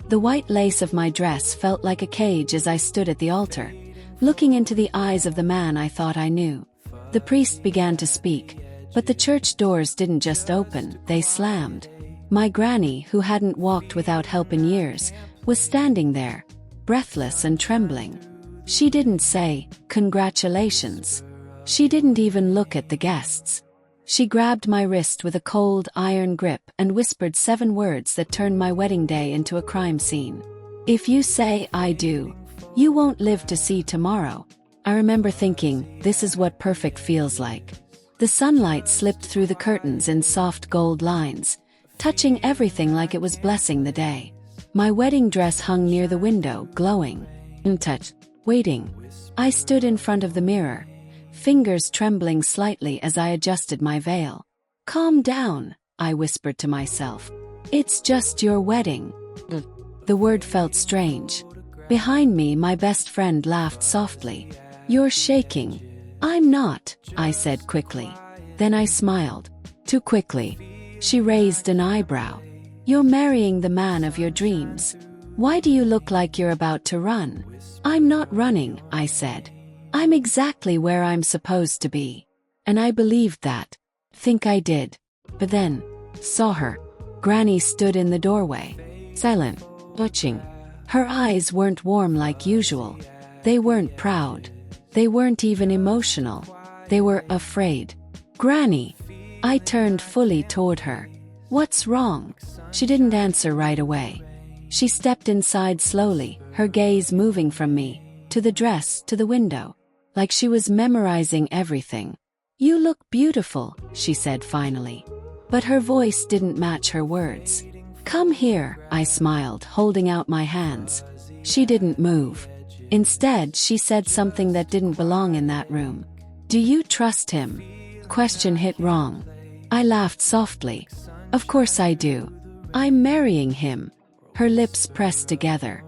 The white lace of my dress felt like a cage as I stood at the altar, looking into the eyes of the man I thought I knew. The priest began to speak, but the church doors didn't just open, they slammed. My granny, who hadn't walked without help in years, was standing there, breathless and trembling. She didn't say, "Congratulations." She didn't even look at the guests. She grabbed my wrist with a cold, iron grip and whispered 7 words that turned my wedding day into a crime scene. "If you say I do, you won't live to see tomorrow." I remember thinking, this is what perfect feels like. The sunlight slipped through the curtains in soft gold lines, touching everything like it was blessing the day. My wedding dress hung near the window, glowing. Untouched, waiting. I stood in front of the mirror, fingers trembling slightly as I adjusted my veil. "Calm down," I whispered to myself. "It's just your wedding." The word felt strange. Behind me, my best friend laughed softly. "You're shaking." "I'm not," I said quickly. Then I smiled. Too quickly. She raised an eyebrow. "You're marrying the man of your dreams. Why do you look like you're about to run?" "I'm not running," I said. "I'm exactly where I'm supposed to be." And I believed that. Think I did. But then, saw her. Granny stood in the doorway, silent, watching. Her eyes weren't warm like usual. They weren't proud. They weren't even emotional. They were afraid. "Granny." I turned fully toward her. "What's wrong?" She didn't answer right away. She stepped inside slowly, her gaze moving from me, to the dress, to the window, like she was memorizing everything. "You look beautiful," she said finally. But her voice didn't match her words. "Come here," I smiled, holding out my hands. She didn't move. Instead, she said something that didn't belong in that room. "Do you trust him?" Question hit wrong. I laughed softly. "Of course I do. I'm marrying him." Her lips pressed together.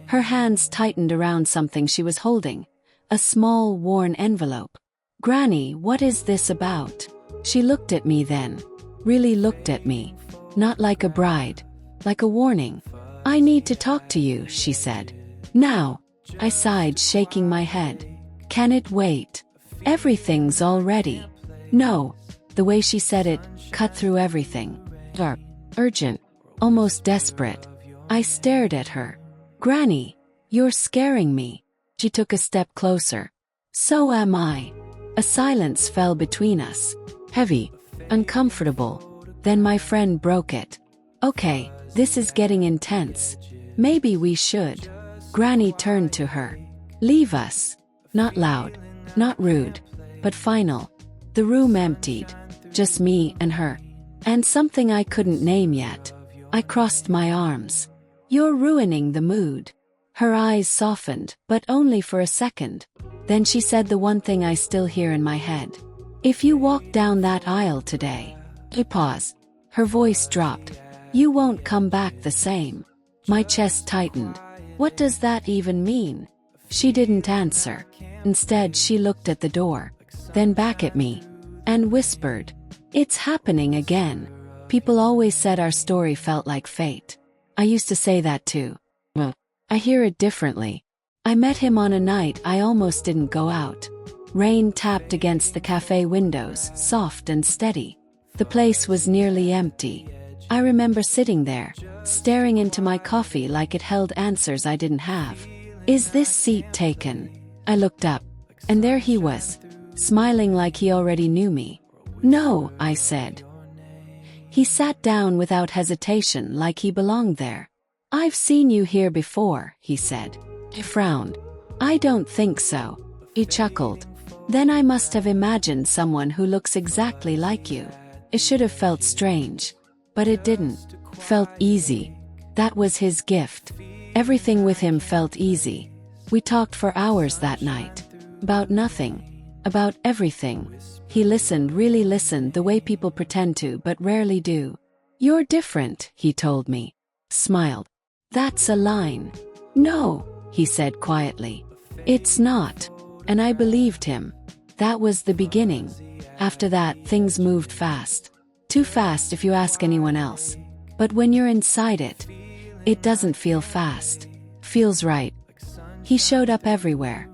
Her hands tightened around something she was holding, a small, worn envelope. "Granny, what is this about?" She looked at me then. Really looked at me. Not like a bride. Like a warning. "I need to talk to you," she said. "Now." I sighed, shaking my head. "Can it wait? Everything's all ready." "No." The way she said it cut through everything. Dark, urgent, almost desperate. I stared at her. "Granny, you're scaring me." She took a step closer. "So am I." A silence fell between us. Heavy, uncomfortable. Then my friend broke it. "Okay, this is getting intense. Maybe we should." Granny turned to her. "Leave us." Not loud, not rude, but final. The room emptied. Just me and her. And something I couldn't name yet. I crossed my arms. "You're ruining the mood." Her eyes softened, but only for a second. Then she said the one thing I still hear in my head. "If you walk down that aisle today." I paused. Her voice dropped. "You won't come back the same." My chest tightened. What does that even mean? She didn't answer. Instead, she looked at the door, then back at me, and whispered, "It's happening again." People always said our story felt like fate. I used to say that too. Well, I hear it differently. I met him on a night I almost didn't go out. Rain tapped against the cafe windows, soft and steady. The place was nearly empty. I remember sitting there, staring into my coffee like it held answers I didn't have. "Is this seat taken?" I looked up, and there he was, smiling like he already knew me. "No," I said. He sat down without hesitation, like he belonged there. "I've seen you here before," he said. I frowned. "I don't think so." He chuckled. "Then I must have imagined someone who looks exactly like you." It should have felt strange. But it didn't. Felt easy. That was his gift. Everything with him felt easy. We talked for hours that night. About nothing. About everything. He listened, really listened, the way people pretend to but rarely do. "You're different," he told me. Smiled. "That's a line." "No," he said quietly. "It's not." And I believed him. That was the beginning. After that, things moved fast. Too fast if you ask anyone else. But when you're inside it, It doesn't feel fast. Feels right. He showed up everywhere.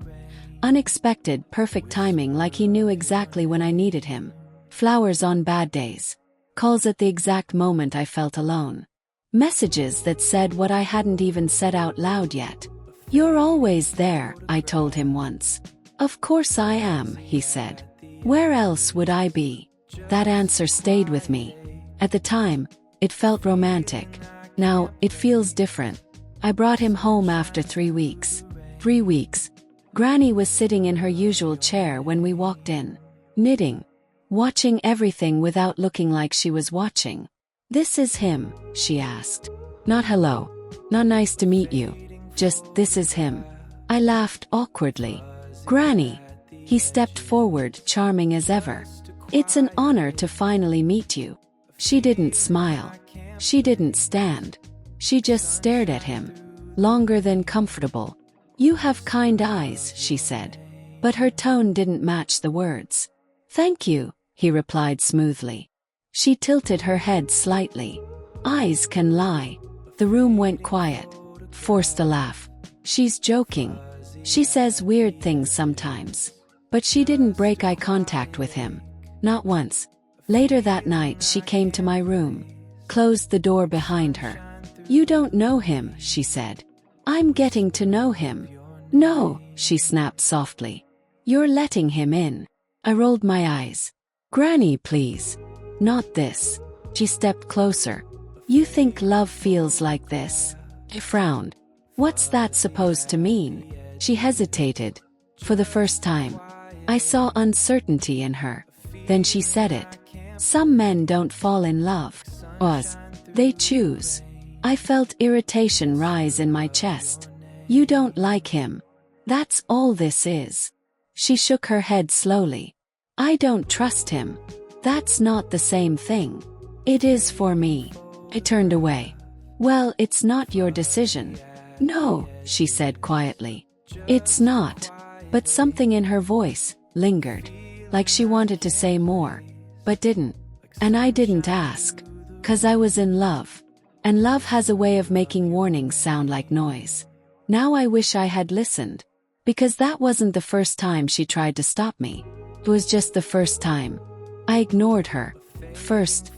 Unexpected, perfect timing, like he knew exactly when I needed him. Flowers on bad days. Calls at the exact moment I felt alone. Messages that said what I hadn't even said out loud yet. "You're always there," I told him once. "Of course I am," he said. "Where else would I be?" That answer stayed with me. At the time, it felt romantic. Now, it feels different. I brought him home after 3 weeks. 3 weeks. Granny was sitting in her usual chair when we walked in. Knitting. Watching everything without looking like she was watching. "This is him?" she asked. Not hello. Not nice to meet you. Just, "This is him." I laughed awkwardly. "Granny." He stepped forward, charming as ever. "It's an honor to finally meet you." She didn't smile. She didn't stand. She just stared at him. Longer than comfortable. "You have kind eyes," she said. But her tone didn't match the words. "Thank you," he replied smoothly. She tilted her head slightly. Eyes can lie. The room went quiet. Forced a laugh. "She's joking. She says weird things sometimes." But she didn't break eye contact with him. Not once. Later that night she came to my room. Closed the door behind her. "You don't know him," she said. "I'm getting to know him." "No," she snapped softly. "You're letting him in." I rolled my eyes. "Granny, please. Not this." She stepped closer. "You think love feels like this?" I frowned. "What's that supposed to mean?" She hesitated. For the first time, I saw uncertainty in her. Then she said it. "Some men don't fall in love. They choose." I felt irritation rise in my chest. "You don't like him. That's all this is." She shook her head slowly. "I don't trust him. That's not the same thing." "It is for me." I turned away. "Well, it's not your decision." "No," she said quietly. "It's not." But something in her voice lingered. Like she wanted to say more. But didn't. And I didn't ask. 'Cause I was in love. And love has a way of making warnings sound like noise. Now I wish I had listened. Because that wasn't the first time she tried to stop me. It was just the first time. I ignored her. First,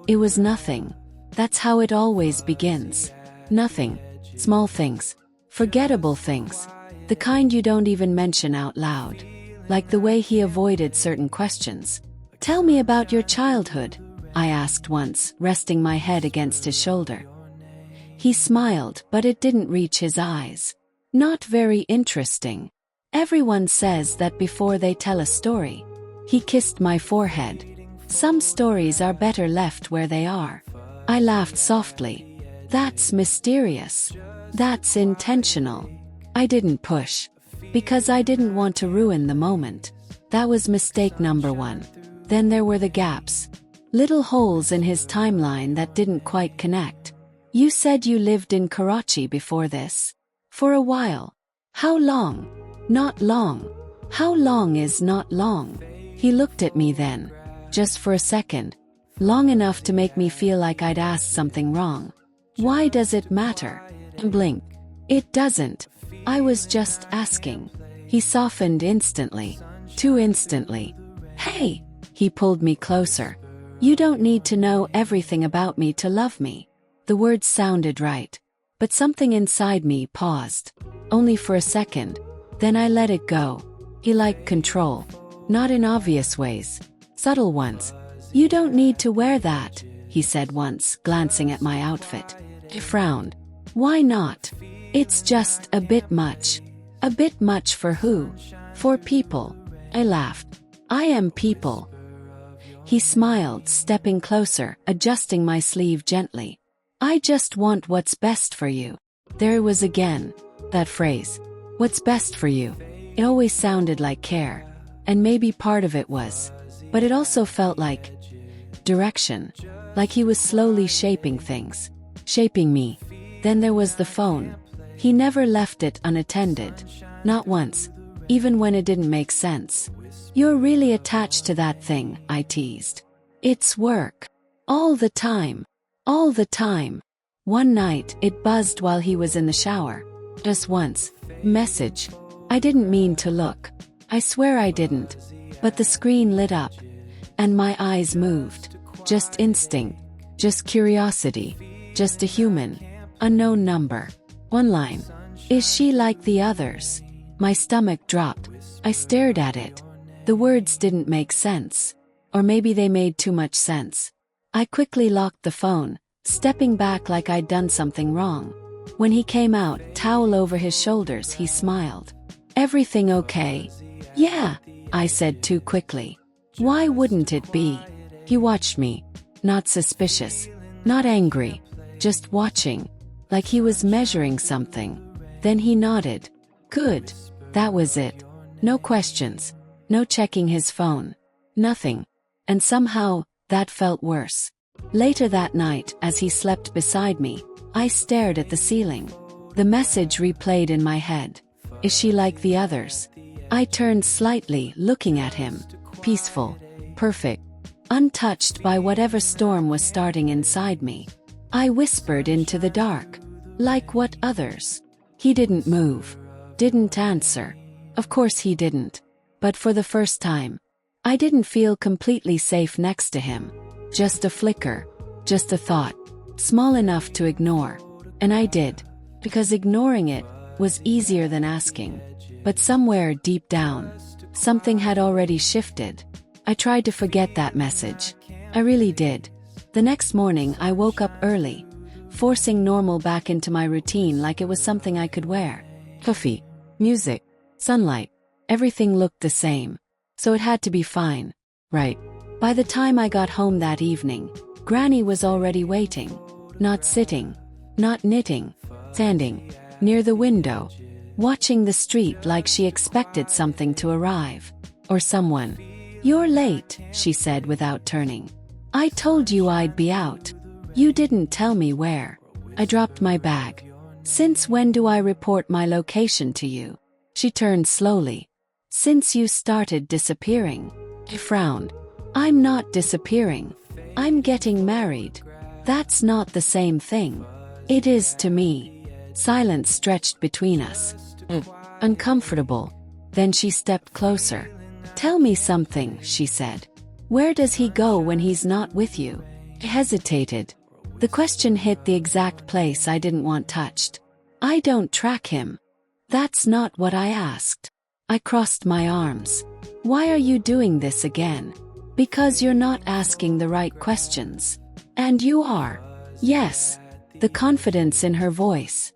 it was nothing. That's how it always begins. Nothing. Small things. Forgettable things. The kind you don't even mention out loud. Like the way he avoided certain questions. "Tell me about your childhood," I asked once, resting my head against his shoulder. He smiled, but it didn't reach his eyes. "Not very interesting. Everyone says that before they tell a story." He kissed my forehead. "Some stories are better left where they are." I laughed softly. "That's mysterious. That's intentional." I didn't push. Because I didn't want to ruin the moment. That was mistake number 1. Then there were the gaps. Little holes in his timeline that didn't quite connect. "You said you lived in Karachi before this?" "For a while." "How long?" "Not long." "How long is not long?" He looked at me then. Just for a second. Long enough to make me feel like I'd asked something wrong. "Why does it matter?" I blinked. "It doesn't. I was just asking." He softened instantly. Too instantly. "Hey!" He pulled me closer. "You don't need to know everything about me to love me." The words sounded right. But something inside me paused. Only for a second. Then I let it go. He liked control. Not in obvious ways. Subtle ones. "You don't need to wear that," he said once, glancing at my outfit. I frowned. "Why not?" "It's just a bit much." "A bit much for who?" "For people." I laughed. "I am people." He smiled, stepping closer, adjusting my sleeve gently. "I just want what's best for you." There it was again. That phrase. What's best for you. It always sounded like care. And maybe part of it was. But it also felt like direction. Like he was slowly shaping things. Shaping me. Then there was the phone. He never left it unattended. Not once. Even when it didn't make sense. "You're really attached to that thing," I teased. "It's work. All the time. All the time." One night, it buzzed while he was in the shower. Just once. Message. I didn't mean to look. I swear I didn't. But the screen lit up. And my eyes moved. Just instinct. Just curiosity. Just a human. Unknown number. One line. Is she like the others? My stomach dropped. I stared at it. The words didn't make sense. Or maybe they made too much sense. I quickly locked the phone, stepping back like I'd done something wrong. When he came out, towel over his shoulders, he smiled. Everything okay? Yeah, I said too quickly. Why wouldn't it be? He watched me. Not suspicious. Not angry. Just watching. Like he was measuring something. Then he nodded. Good. That was it. No questions. No checking his phone. Nothing. And somehow, that felt worse. Later that night, as he slept beside me, I stared at the ceiling. The message replayed in my head. Is she like the others? I turned slightly, looking at him. Peaceful. Perfect. Untouched by whatever storm was starting inside me. I whispered into the dark. Like what others? He didn't move. Didn't answer. Of course he didn't. But for the first time, I didn't feel completely safe next to him. Just a flicker. Just a thought. Small enough to ignore. And I did. Because ignoring it was easier than asking. But somewhere deep down, something had already shifted. I tried to forget that message. I really did. The next morning I woke up early, forcing normal back into my routine like it was something I could wear. Coffee, music, sunlight, everything looked the same. So it had to be fine, right? By the time I got home that evening, Granny was already waiting. Not sitting, not knitting, standing, near the window, watching the street like she expected something to arrive. Or someone. You're late, she said without turning. I told you I'd be out. You didn't tell me where. I dropped my bag. Since when do I report my location to you? She turned slowly. Since you started disappearing. I frowned. I'm not disappearing. I'm getting married. That's not the same thing. It is to me. Silence stretched between us. Uncomfortable. Then she stepped closer. Tell me something, she said. Where does he go when he's not with you? I hesitated. The question hit the exact place I didn't want touched. I don't track him. That's not what I asked. I crossed my arms. Why are you doing this again? Because you're not asking the right questions. And you are. Yes. The confidence in her voice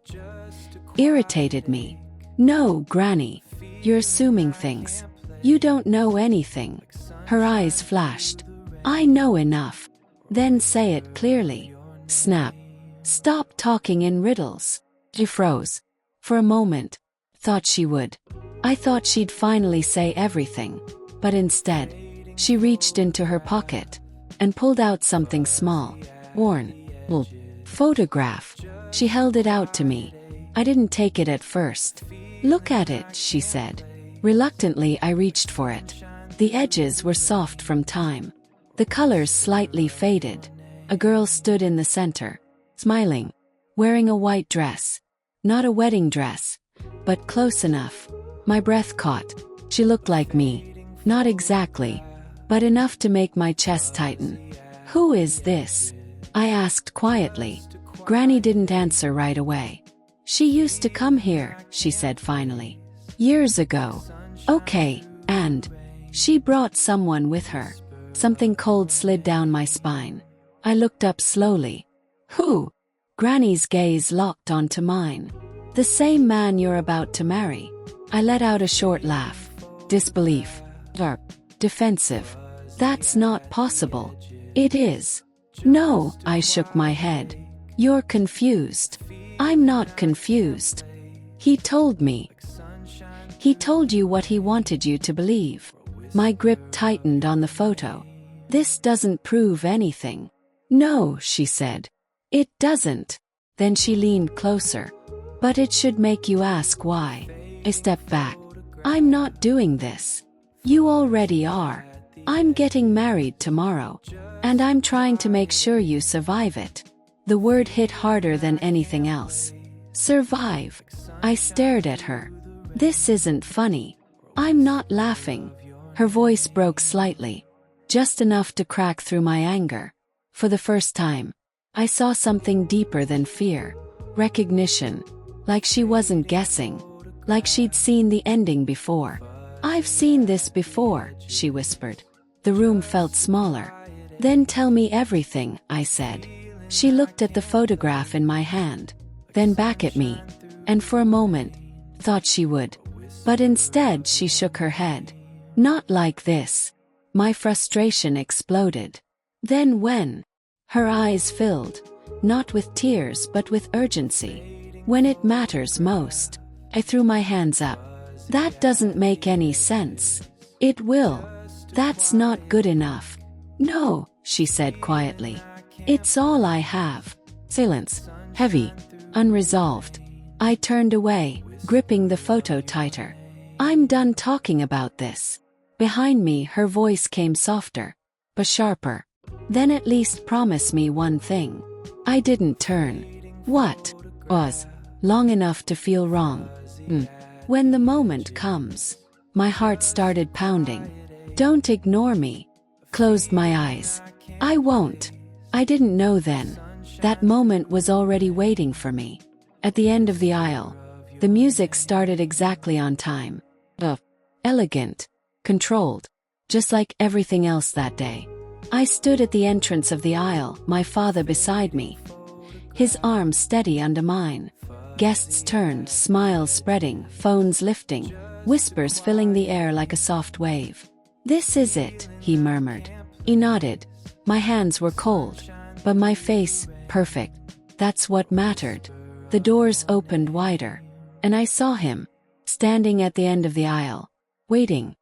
irritated me. No, Granny. You're assuming things. You don't know anything. Her eyes flashed. I know enough. Then say it clearly. Snap. Stop talking in riddles. She froze. For a moment. Thought she would. I thought she'd finally say everything. But instead, she reached into her pocket and pulled out something small. Worn. Photograph. She held it out to me. I didn't take it at first. Look at it, she said. Reluctantly, I reached for it. The edges were soft from time. The colors slightly faded. A girl stood in the center, smiling, wearing a white dress. Not a wedding dress, but close enough. My breath caught. She looked like me. Not exactly, but enough to make my chest tighten. Who is this? I asked quietly. Granny didn't answer right away. She used to come here, she said finally. Years ago. Okay, and she brought someone with her. Something cold slid down my spine. I looked up slowly. Who? Granny's gaze locked onto mine. The same man you're about to marry. I let out a short laugh. Disbelief. Defensive. That's not possible. It is. No, I shook my head. You're confused. I'm not confused. He told me. He told you what he wanted you to believe. My grip tightened on the photo. This doesn't prove anything. No, she said. It doesn't. Then she leaned closer. But it should make you ask why. I stepped back. I'm not doing this. You already are. I'm getting married tomorrow. And I'm trying to make sure you survive it. The word hit harder than anything else. Survive. I stared at her. This isn't funny. I'm not laughing. Her voice broke slightly, just enough to crack through my anger. For the first time, I saw something deeper than fear. Recognition. Like she wasn't guessing. Like she'd seen the ending before. I've seen this before, she whispered. The room felt smaller. Then tell me everything, I said. She looked at the photograph in my hand, then back at me, and for a moment, thought she would. But instead she shook her head. Not like this. My frustration exploded. Then when? Her eyes filled, not with tears but with urgency. When it matters most. I threw my hands up. That doesn't make any sense. It will. That's not good enough. No, she said quietly. It's all I have. Silence. Heavy. Unresolved. I turned away, gripping the photo tighter. I'm done talking about this. Behind me her voice came softer, but sharper. Then at least promise me one thing. I didn't turn. What? Was. Long enough to feel wrong. When the moment comes. My heart started pounding. Don't ignore me. Closed my eyes. I won't. I didn't know then. That moment was already waiting for me. At the end of the aisle, the music started exactly on time. Elegant. Controlled. Just like everything else that day. I stood at the entrance of the aisle, my father beside me. His arm steady under mine. Guests turned, smiles spreading, phones lifting, whispers filling the air like a soft wave. This is it, he murmured. He nodded. My hands were cold, but my face, perfect. That's what mattered. The doors opened wider, and I saw him, standing at the end of the aisle, waiting.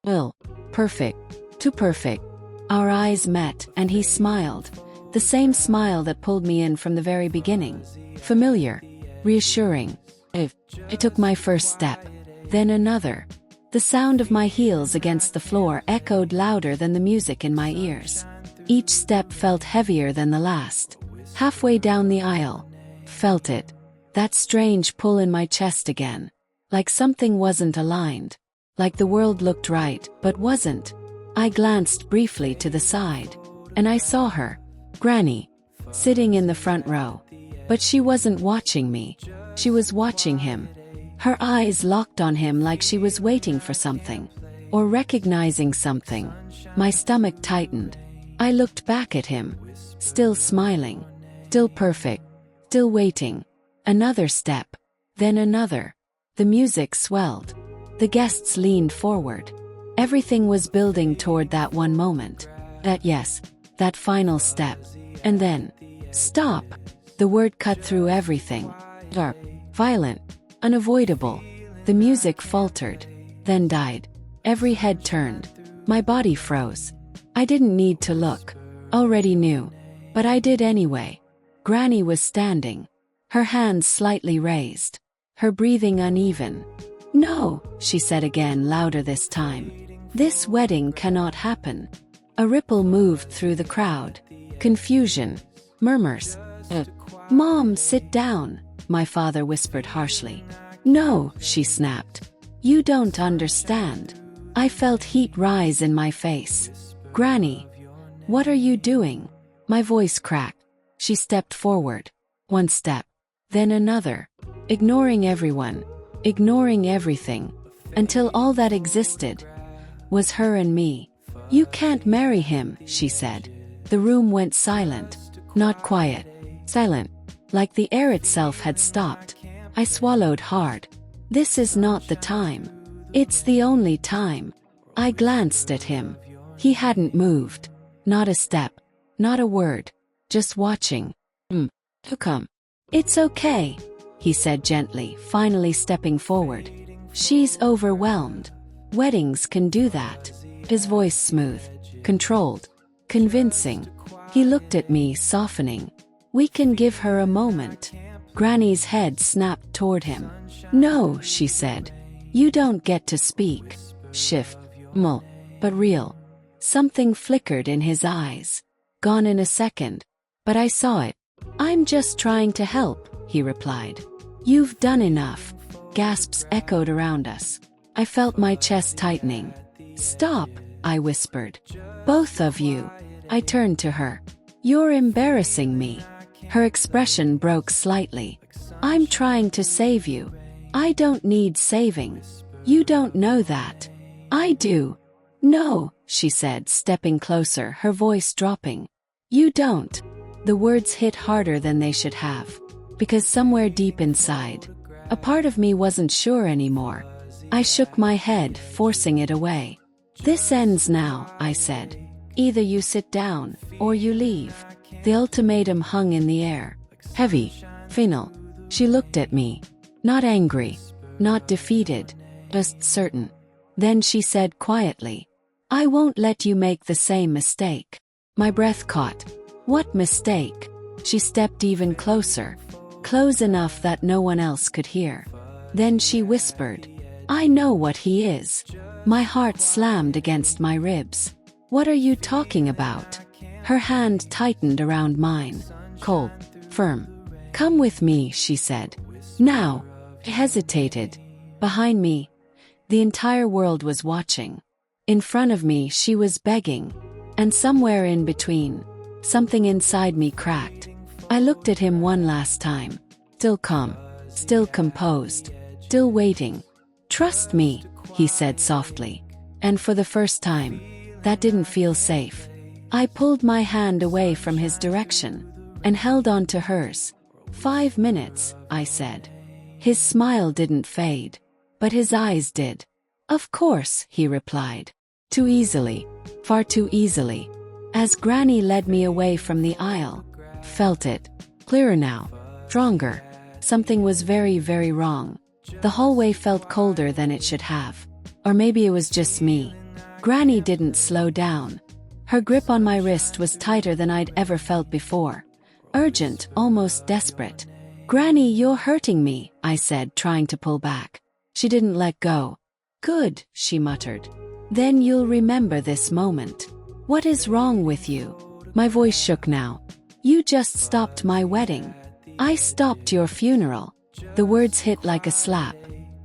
Well, perfect. Too perfect. Our eyes met, and he smiled. The same smile that pulled me in from the very beginning. Familiar. Reassuring. I took my first step. Then another. The sound of my heels against the floor echoed louder than the music in my ears. Each step felt heavier than the last. Halfway down the aisle. Felt it. That strange pull in my chest again. Like something wasn't aligned. Like the world looked right, but wasn't. I glanced briefly to the side. And I saw her. Granny. Sitting in the front row. But she wasn't watching me. She was watching him. Her eyes locked on him like she was waiting for something. Or recognizing something. My stomach tightened. I looked back at him. Still smiling. Still perfect. Still waiting. Another step. Then another. The music swelled. The guests leaned forward. Everything was building toward that one moment. That final step. And then, stop. The word cut through everything. Dark, violent, unavoidable. The music faltered, then died. Every head turned. My body froze. I didn't need to look. Already knew. But I did anyway. Granny was standing. Her hands slightly raised. Her breathing uneven. No, she said again, louder this time. This wedding cannot happen. A ripple moved through the crowd. Confusion. Murmurs. Mom, sit down, my father whispered harshly. No, she snapped. You don't understand. I felt heat rise in my face. Granny, what are you doing? My voice cracked. She stepped forward. One step. Then another. Ignoring everyone. Ignoring everything. Until all that existed was her and me. You can't marry him, she said. The room went silent. Not quiet. Silent. Like the air itself had stopped. I swallowed hard. This is not the time. It's the only time. I glanced at him. He hadn't moved. Not a step. Not a word. Just watching. To come. It's okay, he said gently, finally stepping forward. She's overwhelmed. Weddings can do that. His voice smooth, controlled, convincing. He looked at me, softening. We can give her a moment. Granny's head snapped toward him. No, she said. You don't get to speak. Shift. But real. Something flickered in his eyes. Gone in a second. But I saw it. "I'm just trying to help," he replied. "You've done enough." Gasps echoed around us. I felt my chest tightening. "Stop," I whispered. "Both of you." I turned to her. "You're embarrassing me." Her expression broke slightly. "I'm trying to save you." "I don't need saving." "You don't know that." "I do." "No," she said, stepping closer, her voice dropping. "You don't." The words hit harder than they should have. Because somewhere deep inside, a part of me wasn't sure anymore. I shook my head, forcing it away. "This ends now," I said. "Either you sit down, or you leave." The ultimatum hung in the air. Heavy. Final. She looked at me. Not angry. Not defeated. Just certain. Then she said quietly, "I won't let you make the same mistake." My breath caught. What mistake? She stepped even closer. Close enough that no one else could hear. Then she whispered, "I know what he is." My heart slammed against my ribs. "What are you talking about?" Her hand tightened around mine. Cold. Firm. "Come with me," she said. "Now." I hesitated. Behind me, the entire world was watching. In front of me, she was begging. And somewhere in between, something inside me cracked. I looked at him one last time. Still calm. Still composed. Still waiting. "Trust me," he said softly. And for the first time, that didn't feel safe. I pulled my hand away from his direction and held on to hers. 5 minutes, I said. His smile didn't fade, but his eyes did. "Of course," he replied. Too easily. Far too easily. As Granny led me away from the aisle, felt it. Clearer now. Stronger. Something was very, very wrong. The hallway felt colder than it should have. Or maybe it was just me. Granny didn't slow down. Her grip on my wrist was tighter than I'd ever felt before. Urgent, almost desperate. "Granny, you're hurting me," I said, trying to pull back. She didn't let go. "Good," she muttered. "Then you'll remember this moment." "What is wrong with you?" My voice shook now. "You just stopped my wedding." "I stopped your funeral." The words hit like a slap.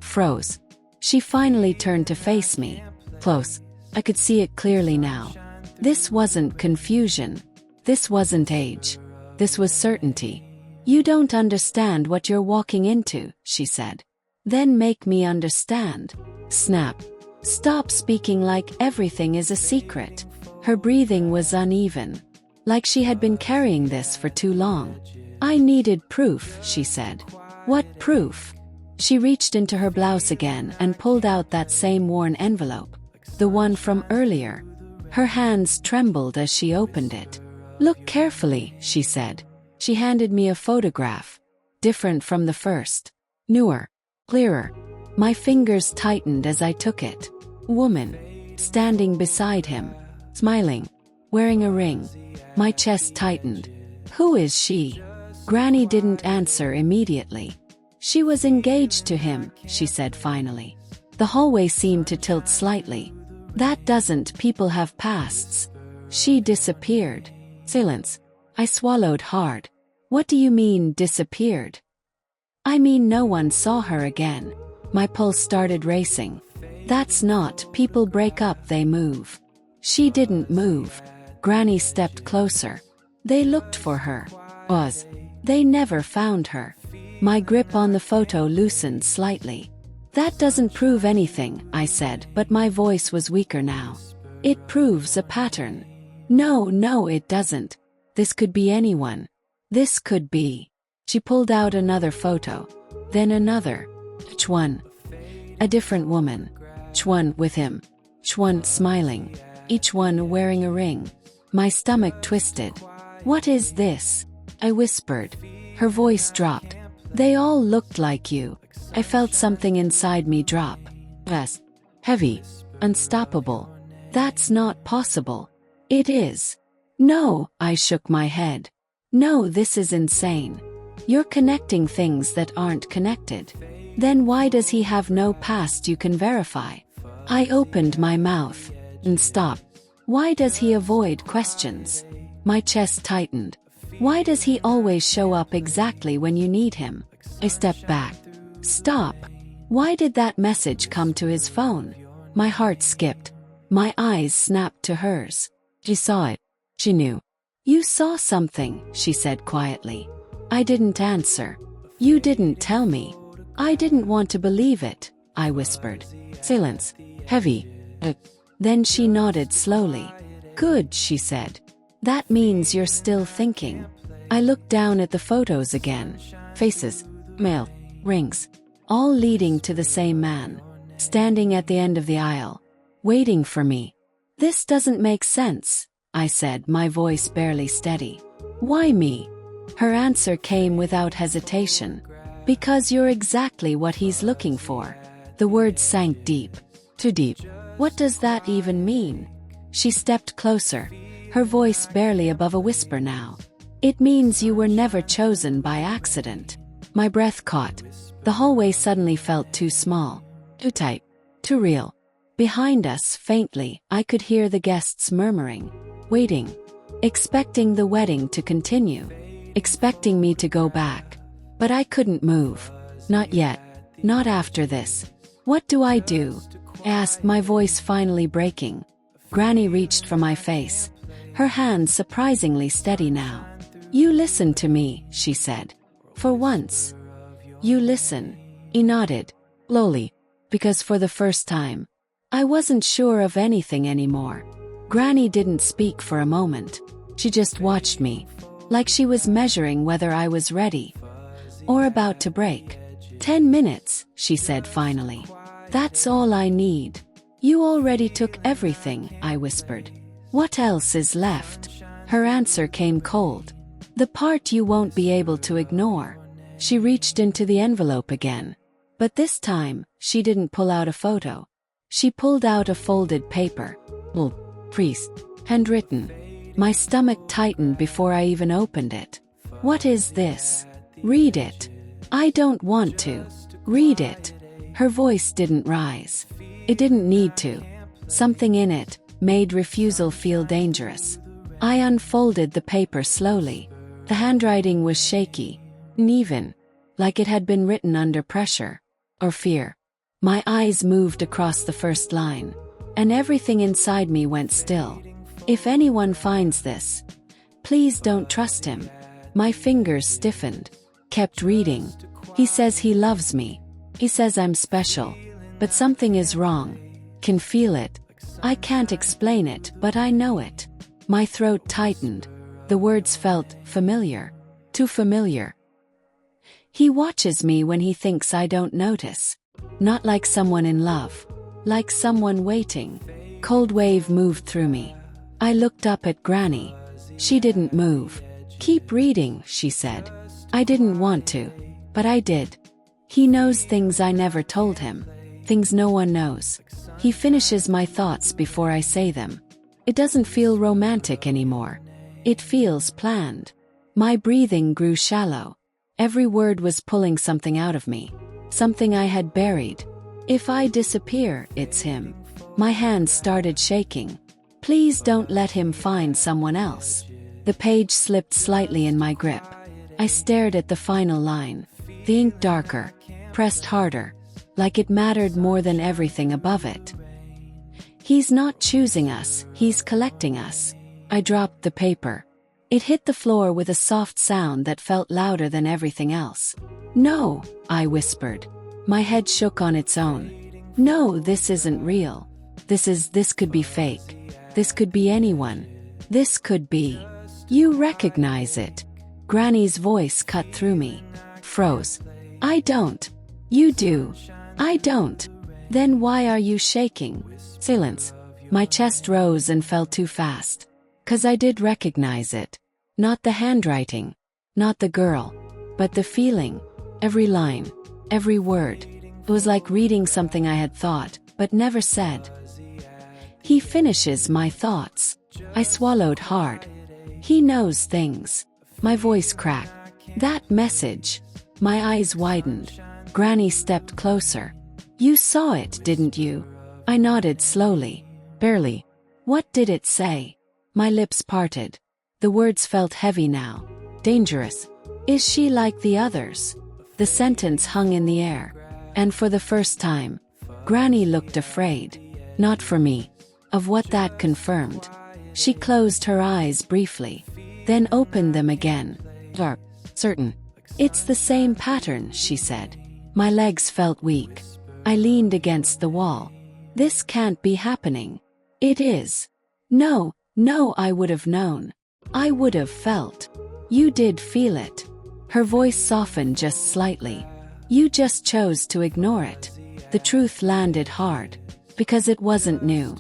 Froze. She finally turned to face me. Close. I could see it clearly now. This wasn't confusion. This wasn't age. This was certainty. "You don't understand what you're walking into," she said. "Then make me understand." Snap. "Stop speaking like everything is a secret." Her breathing was uneven. Like she had been carrying this for too long. "I needed proof," she said. "What proof?" She reached into her blouse again and pulled out that same worn envelope. The one from earlier. Her hands trembled as she opened it. "Look carefully," she said. She handed me a photograph. Different from the first. Newer. Clearer. My fingers tightened as I took it. Woman. Standing beside him. Smiling. Wearing a ring. My chest tightened. "Who is she?" Granny didn't answer immediately. "She was engaged to him," she said finally. The hallway seemed to tilt slightly. "That doesn't, people have pasts." "She disappeared." Silence. I swallowed hard. "What do you mean, disappeared?" "I mean no one saw her again." My pulse started racing. "That's not, people break up, they move." "She didn't move." Granny stepped closer. "They looked for her." They never found her." My grip on the photo loosened slightly. "That doesn't prove anything," I said, but my voice was weaker now. "It proves a pattern." No, it doesn't. This could be anyone. This could be." She pulled out another photo. Then another. Each one. A different woman. Each one with him. Each one smiling. Each one wearing a ring. My stomach twisted. "What is this?" I whispered. Her voice dropped. "They all looked like you." I felt something inside me drop. Yes. Heavy. Unstoppable. "That's not possible." "It is." "No," I shook my head. "No, this is insane. You're connecting things that aren't connected. Then why does he have no past you can verify?" I opened my mouth and stopped. "Why does he avoid questions?" My chest tightened. Why does he always show up exactly when you need him? I stepped back. Stop. Why did that message come to his phone? My heart skipped. My eyes snapped to hers. She saw it. She knew. You saw something, she said quietly. I didn't answer. You didn't tell me. I didn't want to believe it, I whispered. Silence. Heavy. Then she nodded slowly. Good, she said. That means you're still thinking. I looked down at the photos again. Faces, mouth, rings, all leading to the same man, standing at the end of the aisle, waiting for me. This doesn't make sense, I said, my voice barely steady. Why me? Her answer came without hesitation. Because you're exactly what he's looking for. The words sank deep. Too deep. What does that even mean? She stepped closer, her voice barely above a whisper now. It means you were never chosen by accident. My breath caught. The hallway suddenly felt too small, too tight, too real. Behind us, faintly, I could hear the guests murmuring, waiting, expecting the wedding to continue, expecting me to go back. But I couldn't move. Not yet. Not after this. What do? I asked, my voice finally breaking. Granny reached for my face, her hands surprisingly steady now. You listen to me, she said. For once. You listen. He nodded, slowly, because for the first time, I wasn't sure of anything anymore. Granny didn't speak for a moment. She just watched me, like she was measuring whether I was ready or about to break. 10 minutes, she said finally. That's all I need. You already took everything, I whispered. What else is left? Her answer came cold. The part you won't be able to ignore. She reached into the envelope again. But this time, she didn't pull out a photo. She pulled out a folded paper. Priest. Handwritten. My stomach tightened before I even opened it. What is this? Read it. I don't want to. Read it. Her voice didn't rise. It didn't need to. Something in it made refusal feel dangerous. I unfolded the paper slowly. The handwriting was shaky, uneven, like it had been written under pressure or fear. My eyes moved across the first line, and everything inside me went still. If anyone finds this, please don't trust him. My fingers stiffened. Kept reading. He says he loves me. He says I'm special. But something is wrong. Can feel it. I can't explain it, but I know it. My throat tightened. The words felt familiar. Too familiar. He watches me when he thinks I don't notice. Not like someone in love. Like someone waiting. Cold wave moved through me. I looked up at Granny. She didn't move. Keep reading, she said. I didn't want to, but I did. He knows things I never told him. Things no one knows. He finishes my thoughts before I say them. It doesn't feel romantic anymore. It feels planned. My breathing grew shallow. Every word was pulling something out of me. Something I had buried. If I disappear, it's him. My hands started shaking. Please don't let him find someone else. The page slipped slightly in my grip. I stared at the final line. The ink darker, pressed harder, like it mattered more than everything above it. He's not choosing us, he's collecting us. I dropped the paper. It hit the floor with a soft sound that felt louder than everything else. No, I whispered. My head shook on its own. No, this isn't real. This could be fake. This could be anyone. This could be. You recognize it. Granny's voice cut through me. Froze. I don't. You do. I don't. Then why are you shaking? Silence. My chest rose and fell too fast. 'Cause I did recognize it. Not the handwriting. Not the girl. But the feeling. Every line. Every word. It was like reading something I had thought, but never said. He finishes my thoughts. I swallowed hard. He knows things. My voice cracked. That message. My eyes widened. Granny stepped closer. You saw it, didn't you? I nodded slowly. Barely. What did it say? My lips parted. The words felt heavy now. Dangerous. Is she like the others? The sentence hung in the air. And for the first time, Granny looked afraid. Not for me. Of what that confirmed. She closed her eyes briefly, then opened them again. Dark. Certain. It's the same pattern, she said. My legs felt weak. I leaned against the wall. This can't be happening. It is. No, I would have known. I would have felt. You did feel it. Her voice softened just slightly. You just chose to ignore it. The truth landed hard. Because it wasn't new.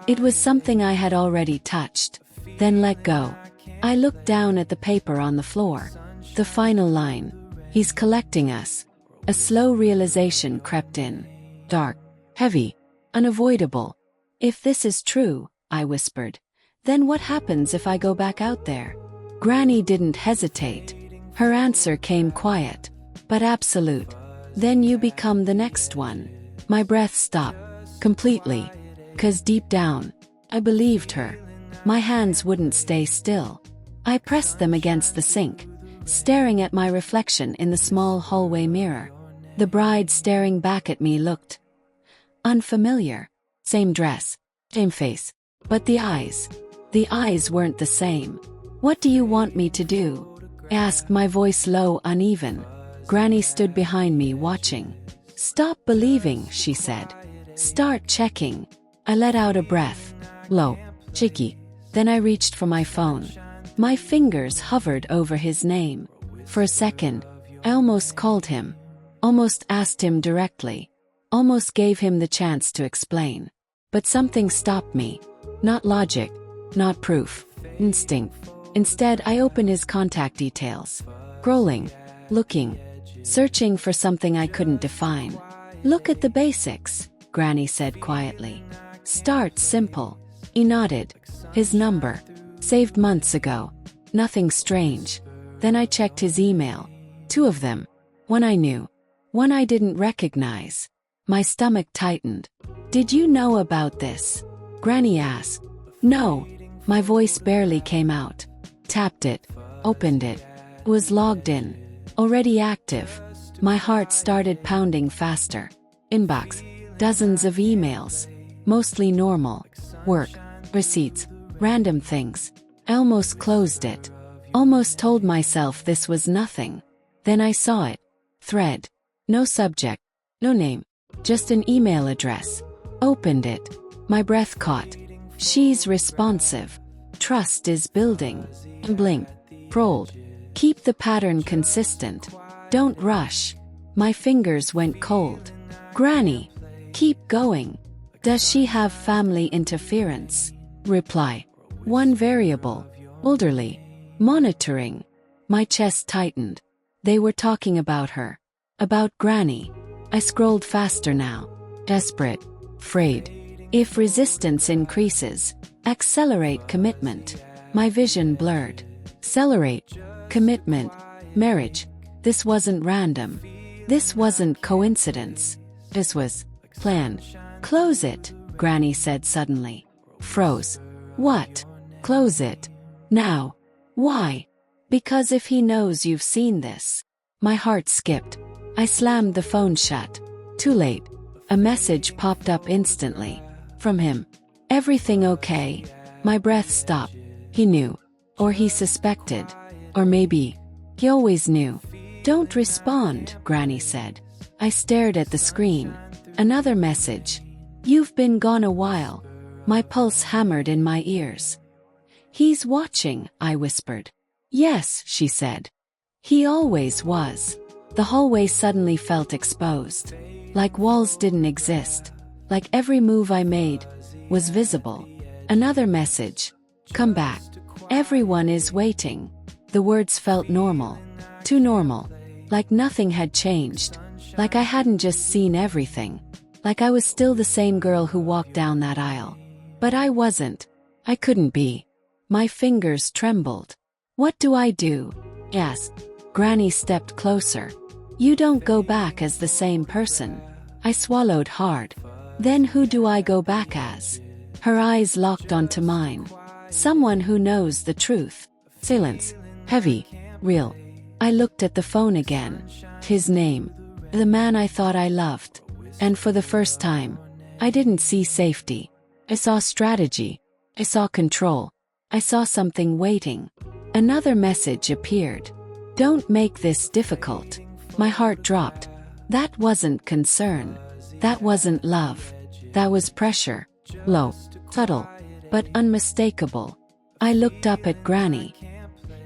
It was something I had already touched. Then let go. I looked down at the paper on the floor. The final line. He's collecting us. A slow realization crept in. Dark. Heavy. Unavoidable. If this is true, I whispered, then what happens if I go back out there? Granny didn't hesitate. Her answer came quiet, but absolute. Then you become the next one. My breath stopped. Completely. 'Cause deep down, I believed her. My hands wouldn't stay still. I pressed them against the sink, staring at my reflection in the small hallway mirror. The bride staring back at me looked unfamiliar. Same dress, same face. But the eyes weren't the same. What do you want me to do? I asked, my voice low, uneven. Granny stood behind me watching. Stop believing, she said. Start checking. I let out a breath. Low, shaky. Then I reached for my phone. My fingers hovered over his name. For a second, I almost called him. Almost asked him directly. Almost gave him the chance to explain. But something stopped me. Not logic. Not proof. Instinct. Instead, I opened his contact details. Scrolling. Looking. Searching for something I couldn't define. Look at the basics, Granny said quietly. Start simple. He nodded. His number. Saved months ago. Nothing strange. Then I checked his email. 2 of them. One I knew. One I didn't recognize. My stomach tightened. Did you know about this? Granny asked. No. My voice barely came out. Tapped it. Opened it. Was logged in. Already active. My heart started pounding faster. Inbox. Dozens of emails. Mostly normal. Work. Receipts. Random things. I almost closed it. Almost told myself this was nothing. Then I saw it. Thread. No subject. No name. Just an email address. Opened it. My breath caught. She's responsive. Trust is building. Blink. Scrolled. Keep the pattern consistent. Don't rush. My fingers went cold. Granny. Keep going. Does she have family interference? Reply. 1 variable. Elderly. Monitoring. My chest tightened. They were talking about her. About Granny. I scrolled faster now. Desperate. Afraid. If resistance increases, accelerate commitment. My vision blurred. Accelerate. Commitment. Marriage. This wasn't random. This wasn't coincidence. This was planned. Close it, Granny said suddenly. Froze. What? Close it. Now. Why? Because if he knows you've seen this. My heart skipped. I slammed the phone shut. Too late. A message popped up instantly. From him. Everything okay? My breath stopped. He knew. Or he suspected. Or maybe. He always knew. Don't respond, Granny said. I stared at the screen. Another message. You've been gone a while. My pulse hammered in my ears. He's watching, I whispered. Yes, she said. He always was. The hallway suddenly felt exposed. Like walls didn't exist. Like every move I made was visible. Another message. Come back. Everyone is waiting. The words felt normal. Too normal. Like nothing had changed. Like I hadn't just seen everything. Like I was still the same girl who walked down that aisle. But I wasn't. I couldn't be. My fingers trembled. What do I do? I asked. Granny stepped closer. You don't go back as the same person. I swallowed hard. Then who do I go back as? Her eyes locked onto mine. Someone who knows the truth. Silence. Heavy. real. I looked at the phone again. His name. The man I thought I loved. And for the first time, I didn't see safety. I saw strategy. I saw control. I saw something waiting. Another message appeared. Don't make this difficult. My heart dropped. That wasn't concern. That wasn't love. That was pressure. Low, subtle, but unmistakable. I looked up at Granny.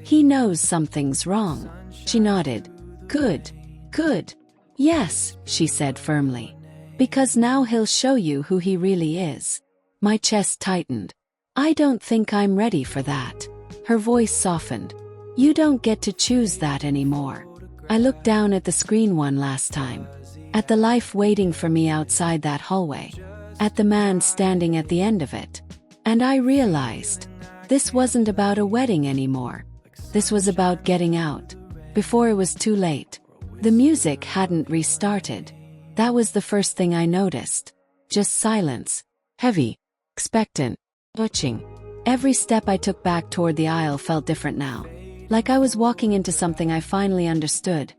He knows something's wrong. She nodded. Good. Good. Yes, she said firmly. Because now he'll show you who he really is. My chest tightened. I don't think I'm ready for that. Her voice softened. You don't get to choose that anymore. I looked down at the screen one last time. At the life waiting for me outside that hallway. At the man standing at the end of it. And I realized, this wasn't about a wedding anymore. This was about getting out. Before it was too late. The music hadn't restarted. That was the first thing I noticed. Just silence. Heavy. Expectant. Watching. Every step I took back toward the aisle felt different now. Like I was walking into something I finally understood.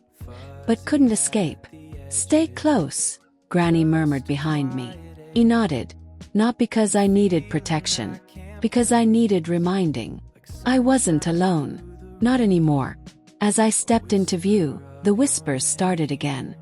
But couldn't escape. Stay close, Granny murmured behind me. He nodded. Not because I needed protection. Because I needed reminding. I wasn't alone. Not anymore. As I stepped into view, the whispers started again.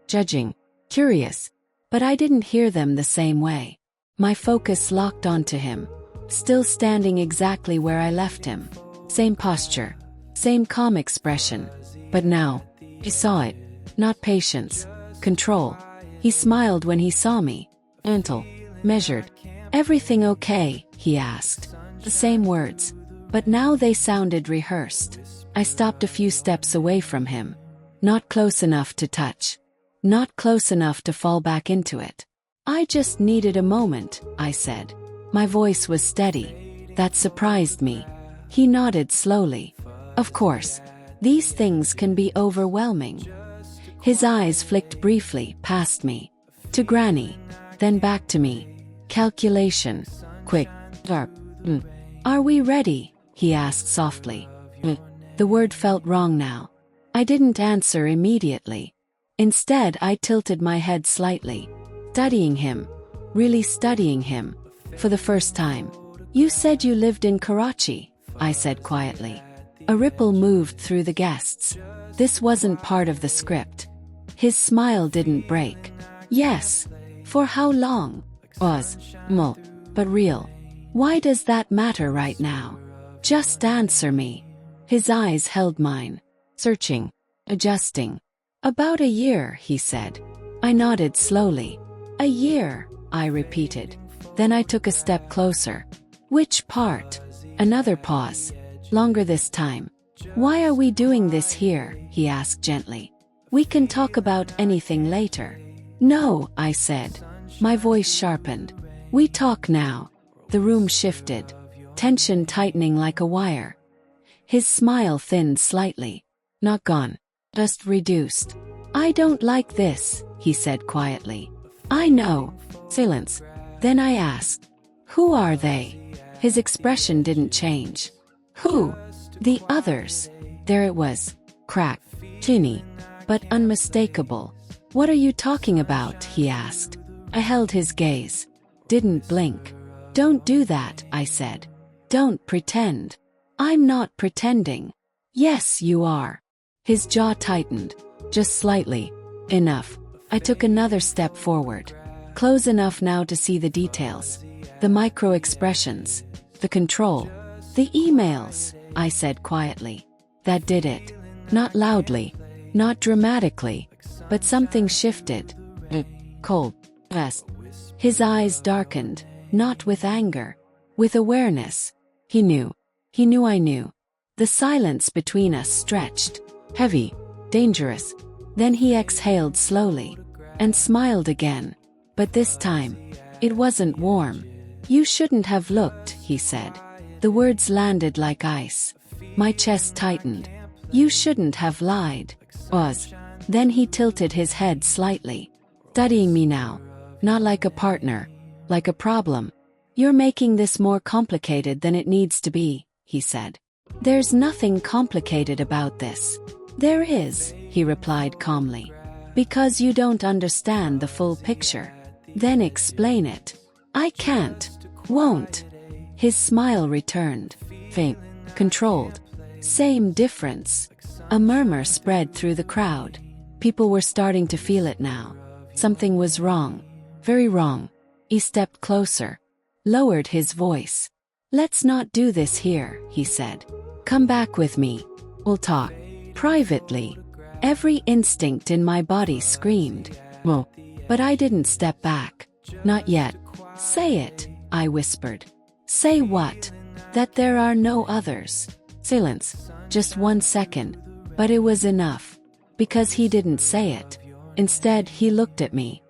Judging. Curious. But I didn't hear them the same way. My focus locked onto him. Still standing exactly where I left him. Same posture. Same calm expression. But now, he saw it. Not patience. Control. He smiled when he saw me. Gentle. Measured. Everything okay? He asked. The same words. But now they sounded rehearsed. I stopped a few steps away from him. Not close enough to touch. Not close enough to fall back into it. I just needed a moment, I said. My voice was steady. That surprised me. He nodded slowly. Of course. These things can be overwhelming. His eyes flicked briefly past me. To Granny. Then back to me. Calculation. Quick. Sharp. Are we ready? He asked softly. The word felt wrong now. I didn't answer immediately. Instead, I tilted my head slightly. Studying him. Really studying him. For the first time. You said you lived in Karachi, I said quietly. A ripple moved through the guests. This wasn't part of the script. His smile didn't break. Yes. For how long? Was. But real. Why does that matter right now? Just answer me. His eyes held mine. Searching. Adjusting. About a year, he said. I nodded slowly. A year, I repeated. Then I took a step closer. Which part? Another pause. Longer this time. Why are we doing this here? He asked gently. We can talk about anything later. No, I said. My voice sharpened. We talk now. The room shifted. Tension tightening like a wire. His smile thinned slightly. Not gone. Just reduced. I don't like this, he said quietly. I know. Silence. Then I asked. Who are they? His expression didn't change. Who? The others. There it was. Cracked. Tinny. But unmistakable. What are you talking about? He asked. I held his gaze. Didn't blink. Don't do that, I said. Don't pretend. I'm not pretending. Yes, you are. His jaw tightened. Just slightly. Enough. I took another step forward. Close enough now to see the details. The micro-expressions. The control. The emails, I said quietly. That did it. Not loudly. Not dramatically. But something shifted. Cold. Fast. His eyes darkened. Not with anger. With awareness. He knew. He knew I knew. The silence between us stretched. Heavy. Dangerous. Then he exhaled slowly. And smiled again. But this time, it wasn't warm. You shouldn't have looked, he said. The words landed like ice. My chest tightened. You shouldn't have lied. Was. Then he tilted his head slightly. Studying me now. Not like a partner. Like a problem. You're making this more complicated than it needs to be, he said. There's nothing complicated about this. There is, he replied calmly. Because you don't understand the full picture. Then explain it. I can't. Won't. His smile returned. Faint. Controlled. Same difference. A murmur spread through the crowd. People were starting to feel it now. Something was wrong. Very wrong. He stepped closer. Lowered his voice. Let's not do this here, he said. Come back with me. We'll talk. Privately. Every instinct in my body screamed. Well, but I didn't step back. Not yet. Say it, I whispered. Say what? That there are no others. Silence. Just 1 second. But it was enough. Because he didn't say it. Instead, he looked at me.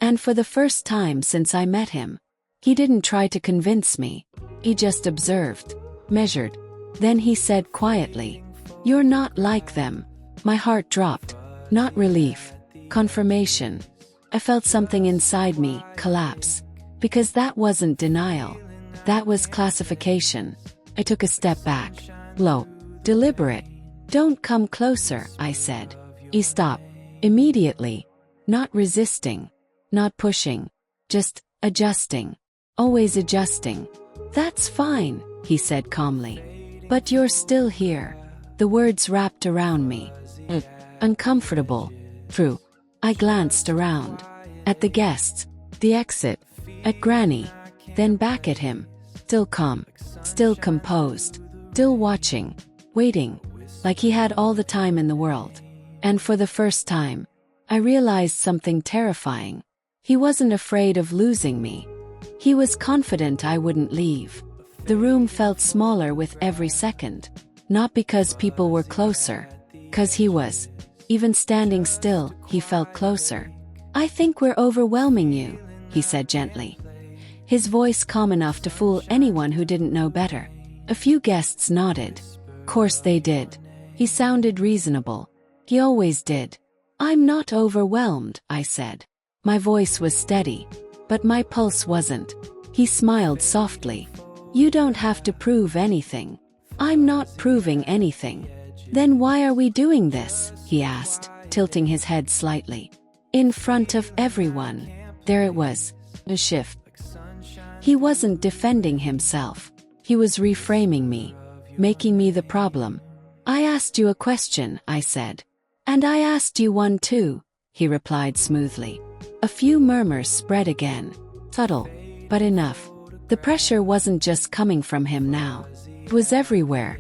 And for the first time since I met him, he didn't try to convince me. He just observed. Measured. Then he said quietly, "You're not like them." My heart dropped. Not relief. Confirmation. I felt something inside me collapse. Because that wasn't denial. That was classification. I took a step back. Low. Deliberate. Don't come closer, I said. He stopped. Immediately. Not resisting. Not pushing. Just adjusting. Always adjusting. That's fine, he said calmly. But you're still here. The words wrapped around me. Uncomfortable. True. I glanced around. At the guests. The exit. At Granny. Then back at him. Still calm. Still composed. Still watching. Waiting. Like he had all the time in the world. And for the first time, I realized something terrifying. He wasn't afraid of losing me. He was confident I wouldn't leave. The room felt smaller with every second. Not because people were closer. 'Cause he was. Even standing still, he felt closer. I think we're overwhelming you, he said gently. His voice calm enough to fool anyone who didn't know better. A few guests nodded. Course they did. He sounded reasonable. He always did. I'm not overwhelmed, I said. My voice was steady. But my pulse wasn't. He smiled softly. You don't have to prove anything. I'm not proving anything. Then why are we doing this? He asked, tilting his head slightly. In front of everyone. There it was. A shift. He wasn't defending himself. He was reframing me. Making me the problem. I asked you a question, I said. And I asked you one too, he replied smoothly. A few murmurs spread again. Subtle. But enough. The pressure wasn't just coming from him now. It was everywhere.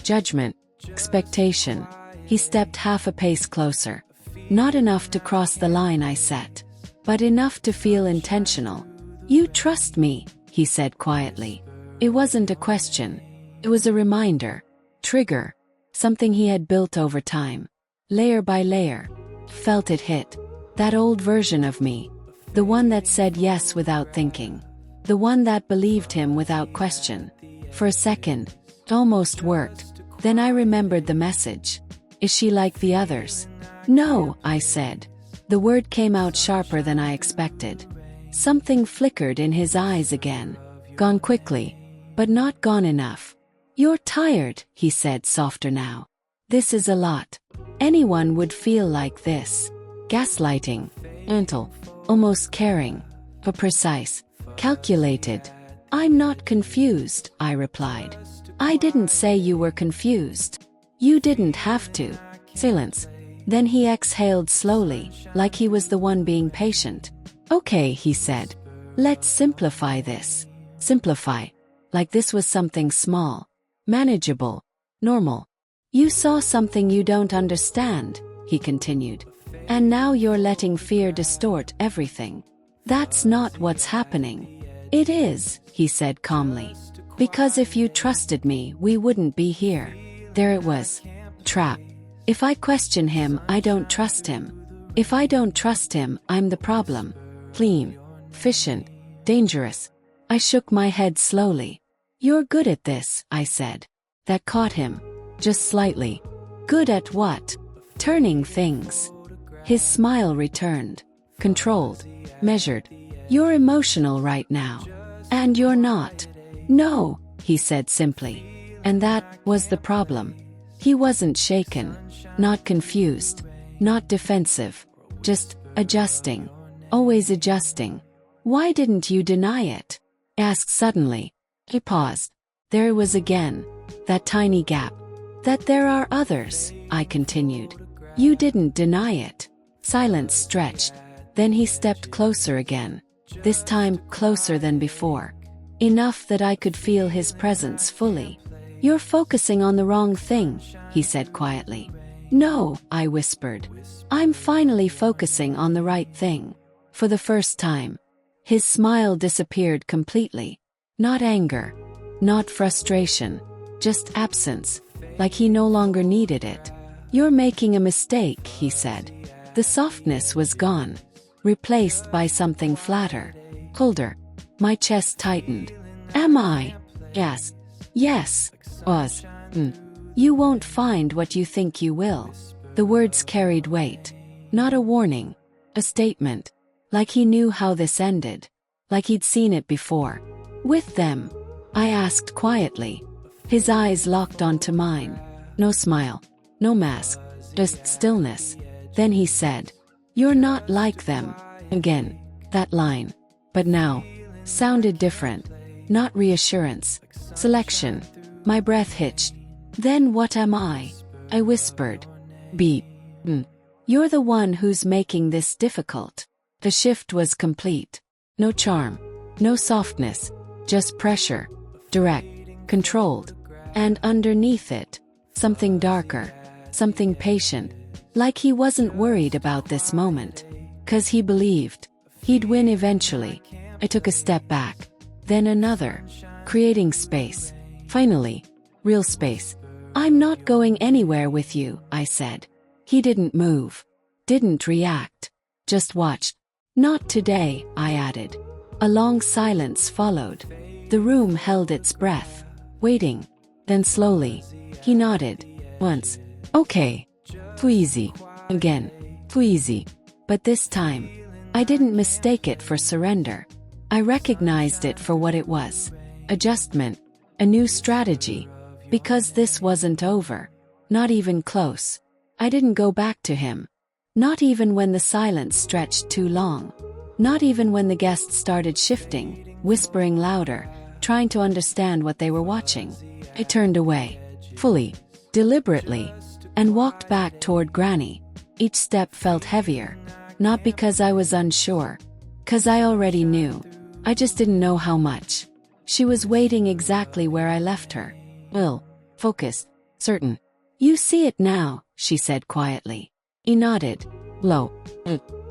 Judgment. Expectation. He stepped half a pace closer. Not enough to cross the line I set. But enough to feel intentional. You trust me, he said quietly. It wasn't a question. It was a reminder. Trigger. Something he had built over time. Layer by layer. Felt it hit. That old version of me. The one that said yes without thinking. The one that believed him without question. For a second, it almost worked. Then I remembered the message. Is she like the others? No, I said. The word came out sharper than I expected. Something flickered in his eyes again. Gone quickly. But not gone enough. You're tired, he said softer now. This is a lot. Anyone would feel like this. Gaslighting. Gentle. Almost caring. But precise. Calculated. I'm not confused, I replied. I didn't say you were confused. You didn't have to. Silence. Then he exhaled slowly, like he was the one being patient. Okay, he said. Let's simplify this. Simplify. Like this was something small. Manageable. Normal. You saw something you don't understand, he continued. And now you're letting fear distort everything. That's not what's happening. It is, he said calmly. Because if you trusted me, we wouldn't be here. There it was. Trap. If I question him, I don't trust him. If I don't trust him, I'm the problem. Clean. Efficient. Dangerous. I shook my head slowly. You're good at this, I said. That caught him. Just slightly. Good at what? Turning things. His smile returned. Controlled. Measured. You're emotional right now. And you're not. No, he said simply. And that was the problem. He wasn't shaken, not confused, not defensive, just adjusting, always adjusting. Why didn't you deny it? Asked suddenly. He paused. There it was again, that tiny gap. That there are others, I continued. You didn't deny it. Silence stretched. Then he stepped closer again. This time closer than before. Enough that I could feel his presence fully. You're focusing on the wrong thing, he said quietly. No, I whispered. I'm finally focusing on the right thing. For the first time. His smile disappeared completely. Not anger. Not frustration. Just absence. Like he no longer needed it. You're making a mistake, he said. The softness was gone. Replaced by something flatter. Colder. My chest tightened. Am I? Yes. Yes. Was. You won't find what you think you will. The words carried weight. Not a warning. A statement. Like he knew how this ended. Like he'd seen it before. With them. I asked quietly. His eyes locked onto mine. No smile. No mask. Just stillness. Then he said. You're not like them. Again. That line. But now. Sounded different. Not reassurance. Selection. My breath hitched. Then what am I? I whispered. Beep. You're the one who's making this difficult. The shift was complete. No charm. No softness. Just pressure. Direct. Controlled. And underneath it, something darker. Something patient. Like he wasn't worried about this moment. 'Cause he believed. He'd win eventually. I took a step back. Then another. Creating space. Finally. Real space. I'm not going anywhere with you, I said. He didn't move. Didn't react. Just watched. Not today, I added. A long silence followed. The room held its breath. Waiting. Then slowly. He nodded. Once. Okay. Too easy. Again. Too easy. But this time. I didn't mistake it for surrender. I recognized it for what it was. Adjustment. A new strategy. Because this wasn't over. Not even close. I didn't go back to him. Not even when the silence stretched too long. Not even when the guests started shifting, whispering louder, trying to understand what they were watching. I turned away. Fully. Deliberately. And walked back toward Granny. Each step felt heavier. Not because I was unsure. 'Cause I already knew. I just didn't know how much. She was waiting exactly where I left her. Well, focused, certain. You see it now, she said quietly. He nodded. Low.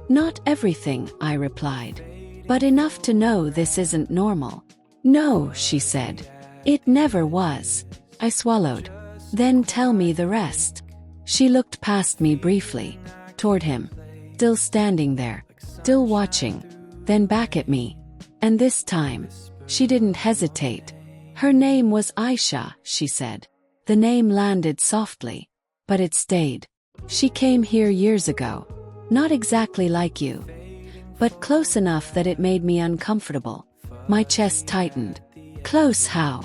Not everything, I replied. But enough to know this isn't normal. No, she said. It never was. I swallowed. Then tell me the rest. She looked past me briefly. Toward him. Still standing there. Still watching. Then back at me. And this time. She didn't hesitate. Her name was Aisha, she said. The name landed softly. But it stayed. She came here years ago. Not exactly like you. But close enough that it made me uncomfortable. My chest tightened. Close how?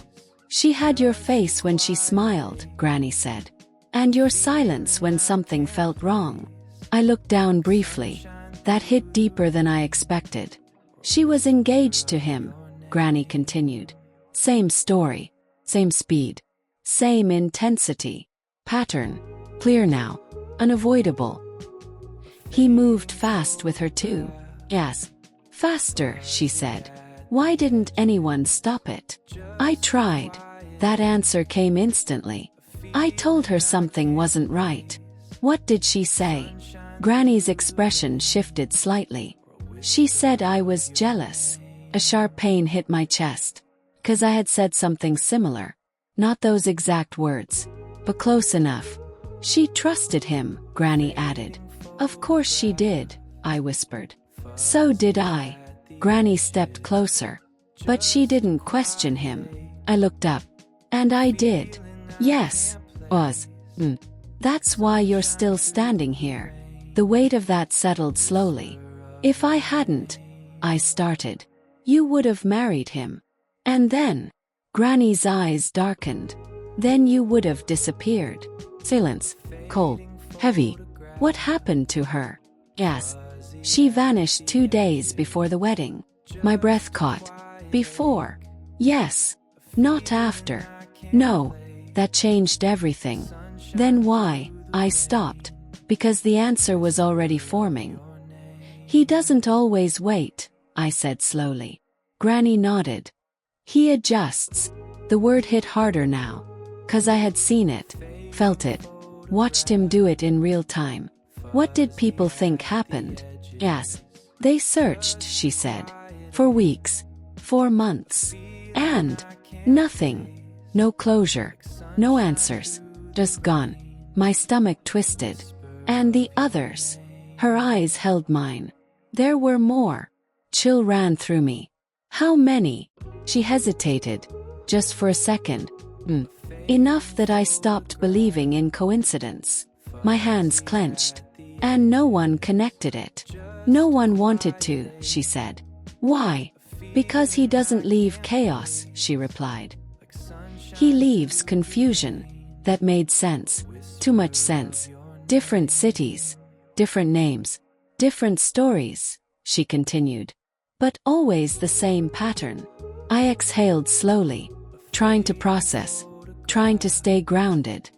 She had your face when she smiled, Granny said. And your silence when something felt wrong. I looked down briefly. That hit deeper than I expected. She was engaged to him, Granny continued. Same story. Same speed. Same intensity. Pattern. Clear now. Unavoidable. He moved fast with her too. Yes. Faster, she said. Why didn't anyone stop it? I tried. That answer came instantly. I told her something wasn't right. What did she say? Granny's expression shifted slightly. She said I was jealous. A sharp pain hit my chest. 'Cause I had said something similar. Not those exact words. But close enough. She trusted him, Granny added. Of course she did, I whispered. So did I. Granny stepped closer. But she didn't question him. I looked up. And I did. Yes. Was. That's why you're still standing here. The weight of that settled slowly. If I hadn't, I started. You would have married him. And then, Granny's eyes darkened. Then you would have disappeared. Silence. Cold. Heavy. What happened to her? Yes. She vanished 2 days before the wedding. My breath caught. Before. Yes. Not after. No. That changed everything. Then why? I stopped. Because the answer was already forming. He doesn't always wait, I said slowly. Granny nodded. He adjusts. The word hit harder now. 'Cause I had seen it, felt it, watched him do it in real time. What did people think happened? Yes. They searched, she said. For weeks. 4 months. And nothing. No closure. No answers. Just gone. My stomach twisted. And the others. Her eyes held mine. There were more. Chill ran through me. How many? She hesitated. Just for a second. Enough that I stopped believing in coincidence. My hands clenched. And no one connected it. No one wanted to, she said. Why? Because he doesn't leave chaos, she replied. He leaves confusion. That made sense. Too much sense. Different cities. Different names. Different stories, she continued. But always the same pattern. I exhaled slowly, trying to process, trying to stay grounded.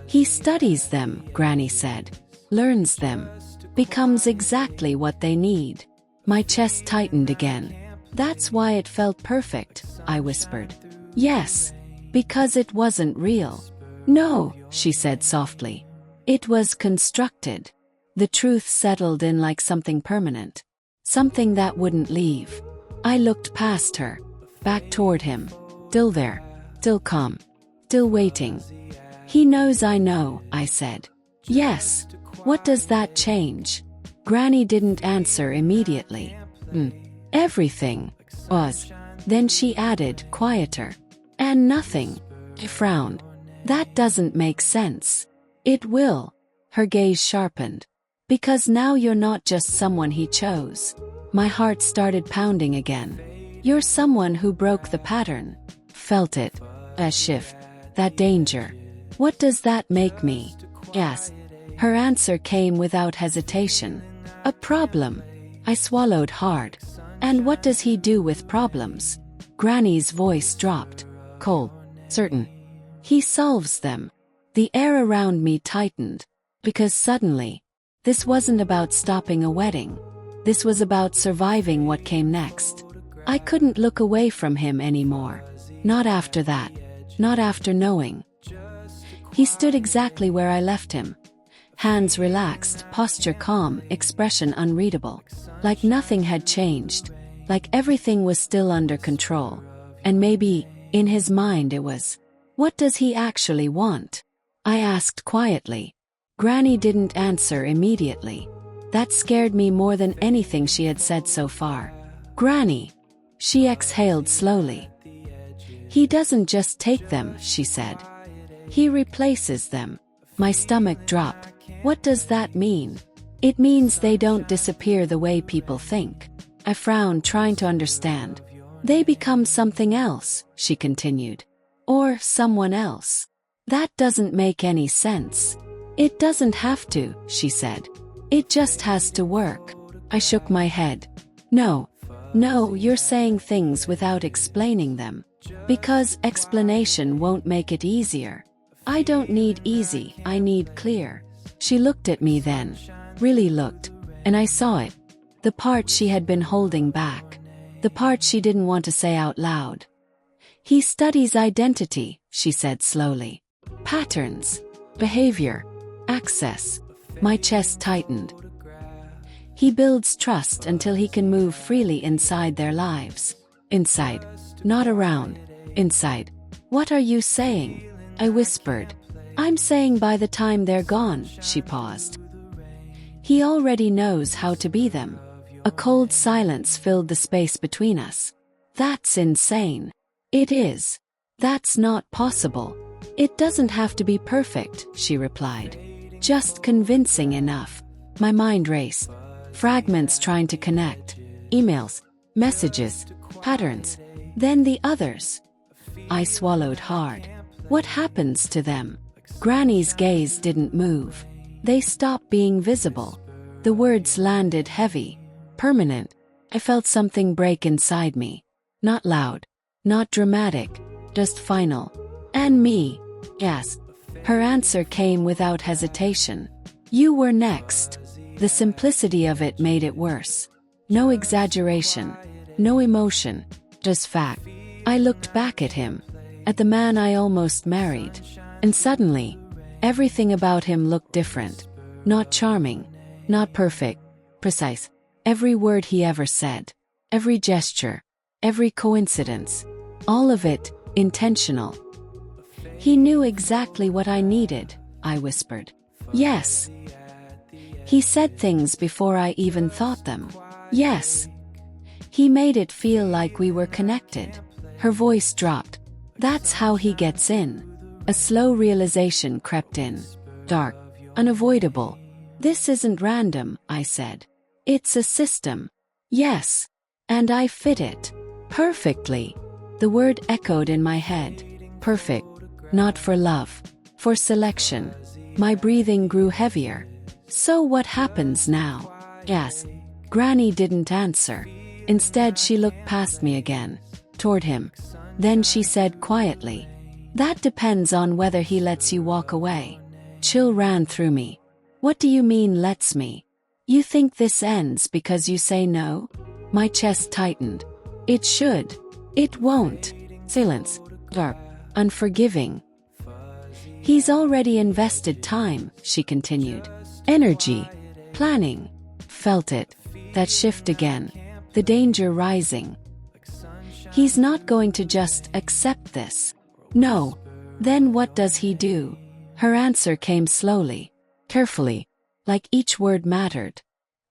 He studies them, Granny said. Learns them. Becomes exactly what they need. My chest tightened again. That's why it felt perfect, I whispered. Yes. Because it wasn't real. No, she said softly. It was constructed. The truth settled in like something permanent. Something that wouldn't leave. I looked past her. Back toward him. Still there. Still calm. Still waiting. He knows I know, I said. Yes. What does that change? Granny didn't answer immediately. Everything. Was. Then she added, quieter. And nothing. I frowned. That doesn't make sense. It will. Her gaze sharpened. Because now you're not just someone he chose. My heart started pounding again. You're someone who broke the pattern. Felt it. A shift. That danger. What does that make me? Yes. Her answer came without hesitation. A problem. I swallowed hard. And what does he do with problems? Granny's voice dropped. Cold. Certain. He solves them. The air around me tightened. Because suddenly, this wasn't about stopping a wedding. This was about surviving what came next. I couldn't look away from him anymore. Not after that. Not after knowing. He stood exactly where I left him. Hands relaxed, posture calm, expression unreadable. Like nothing had changed. Like everything was still under control. And maybe, in his mind it was. What does he actually want? I asked quietly. Granny didn't answer immediately. That scared me more than anything she had said so far. Granny. She exhaled slowly. He doesn't just take them, she said. He replaces them. My stomach dropped. What does that mean? It means they don't disappear the way people think. I frowned, trying to understand. They become something else, she continued. Or someone else. That doesn't make any sense. It doesn't have to, she said. It just has to work. I shook my head. No, you're saying things without explaining them. Because explanation won't make it easier. I don't need easy, I need clear. She looked at me then. Really looked. And I saw it. The part she had been holding back. The part she didn't want to say out loud. He studies identity, she said slowly. Patterns. Behavior. Access. My chest tightened. He builds trust until he can move freely inside their lives. Inside. Not around. Inside. What are you saying? I whispered. I'm saying by the time they're gone, she paused. He already knows how to be them. A cold silence filled the space between us. That's insane. It is. That's not possible. It doesn't have to be perfect, she replied. Just convincing enough. My mind raced. Fragments trying to connect. Emails. Messages. Patterns. Then the others. I swallowed hard. What happens to them? Granny's gaze didn't move. They stopped being visible. The words landed heavy, permanent. I felt something break inside me. Not loud, not dramatic, just final. And me? Yes. Her answer came without hesitation. You were next. The simplicity of it made it worse. No exaggeration, no emotion, just fact. I looked back at him, at the man I almost married, and suddenly, everything about him looked different. Not charming, not perfect, precise. Every word he ever said, every gesture, every coincidence, all of it intentional. He knew exactly what I needed, I whispered. Yes. He said things before I even thought them. Yes. He made it feel like we were connected. Her voice dropped. That's how he gets in. A slow realization crept in. Dark, unavoidable. This isn't random, I said. It's a system. Yes. And I fit it. Perfectly. The word echoed in my head. Perfect. Not for love. For selection. My breathing grew heavier. So what happens now? Yes. Granny didn't answer. Instead, she looked past me again. Toward him. Then she said quietly, that depends on whether he lets you walk away. Chill ran through me. What do you mean lets me? You think this ends because you say no? My chest tightened. It should. It won't. Silence. Dark. Unforgiving. He's already invested time, she continued. Energy. Planning. Felt it. That shift again. The danger rising. He's not going to just accept this. No. Then what does he do? Her answer came slowly, carefully, like each word mattered.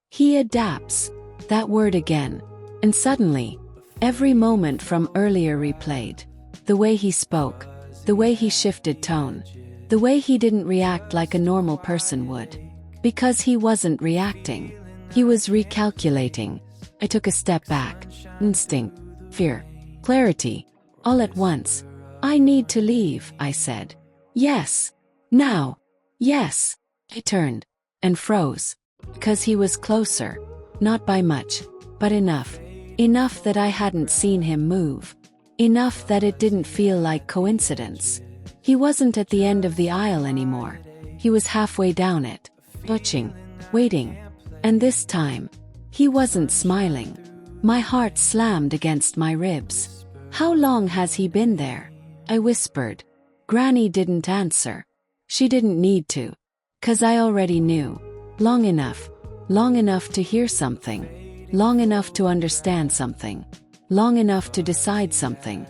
He adapts. That word again. And suddenly, every moment from earlier replayed. The way he spoke, the way he shifted tone, the way he didn't react like a normal person would. Because he wasn't reacting. He was recalculating. I took a step back. Instinct, fear, clarity, all at once. I need to leave, I said. Yes. Now. Yes. I turned and froze. Because he was closer. Not by much, but enough. Enough that I hadn't seen him move. Enough that it didn't feel like coincidence. He wasn't at the end of the aisle anymore. He was halfway down it. Watching. Waiting. And this time, he wasn't smiling. My heart slammed against my ribs. How long has he been there? I whispered. Granny didn't answer. She didn't need to. 'Cause I already knew. Long enough. Long enough to hear something. Long enough to understand something. Long enough to decide something.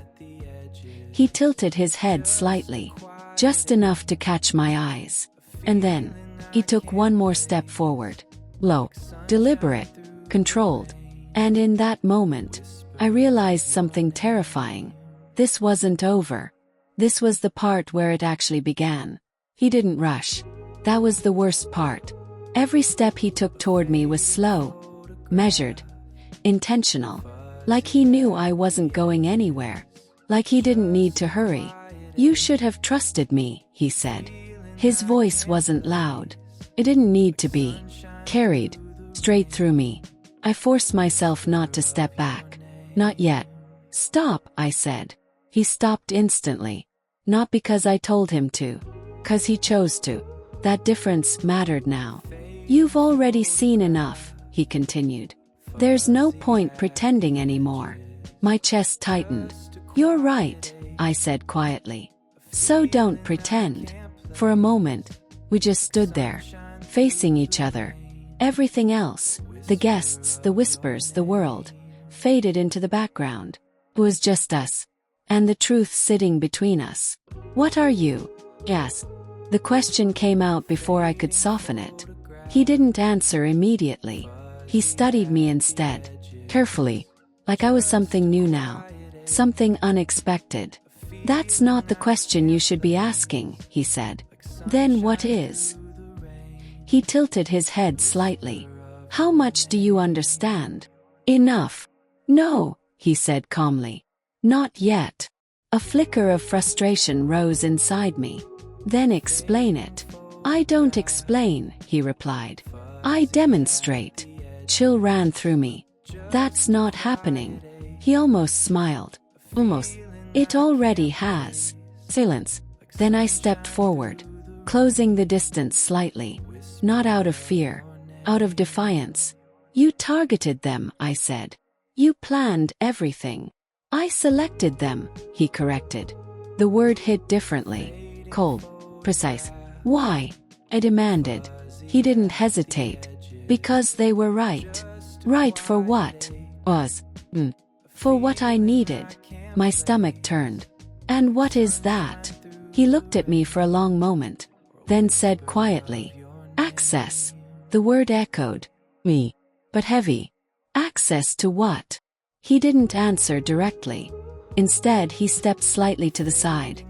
He tilted his head slightly. Just enough to catch my eyes. And then, he took one more step forward. Low. Deliberate. Controlled. And in that moment, I realized something terrifying. This wasn't over. This was the part where it actually began. He didn't rush. That was the worst part. Every step he took toward me was slow, measured, intentional. Like he knew I wasn't going anywhere. Like he didn't need to hurry. You should have trusted me, he said. His voice wasn't loud. It didn't need to be. Carried straight through me. I forced myself not to step back. Not yet. Stop, I said. He stopped instantly. Not because I told him to. 'Cause he chose to. That difference mattered now. You've already seen enough, he continued. There's no point pretending anymore. My chest tightened. You're right, I said quietly. So don't pretend. For a moment, we just stood there, facing each other. Everything else, the guests, the whispers, the world, faded into the background. It was just us. And the truth sitting between us. What are you? Yes. The question came out before I could soften it. He didn't answer immediately. He studied me instead, carefully, like I was something new now, something unexpected. That's not the question you should be asking, he said. Then what is? He tilted his head slightly. How much do you understand? Enough. No, he said calmly. Not yet. A flicker of frustration rose inside me. Then explain it. I don't explain, he replied. I demonstrate. Chill ran through me. That's not happening. He almost smiled. Almost. It already has. Silence. Then I stepped forward, closing the distance slightly. Not out of fear, out of defiance. You targeted them, I said. You planned everything. I selected them, he corrected. The word hit differently. Cold. Precise. Why? I demanded. He didn't hesitate. Because they were right. Right for what? For what I needed. My stomach turned. And what is that? He looked at me for a long moment, then said quietly, access. The word echoed me, but heavy. Access to what? He didn't answer directly. Instead, he stepped slightly to the side,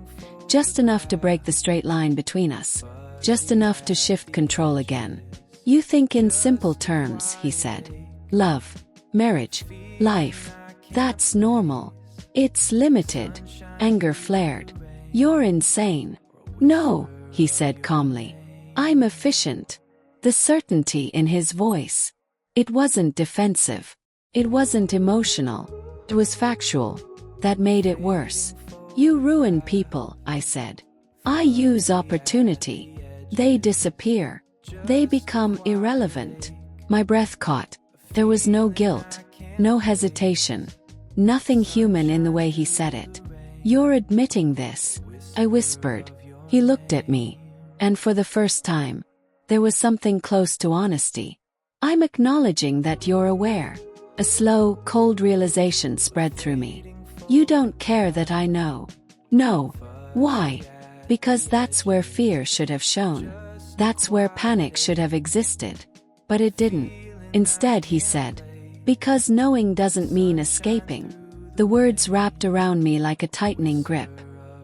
just enough to break the straight line between us, just enough to shift control again. You think in simple terms, he said. Love, marriage, life. That's normal. It's limited. Anger flared. You're insane. No, he said calmly. I'm efficient. The certainty in his voice. It wasn't defensive. It wasn't emotional. It was factual. That made it worse. You ruin people, I said. I use opportunity. They disappear. They become irrelevant. My breath caught. There was no guilt, no hesitation, nothing human in the way he said it. You're admitting this, I whispered. He looked at me, and for the first time, there was something close to honesty. I'm acknowledging that you're aware. A slow, cold realization spread through me. You don't care that I know. No. Why? Because that's where fear should have shown. That's where panic should have existed. But it didn't. Instead, he said, because knowing doesn't mean escaping. The words wrapped around me like a tightening grip.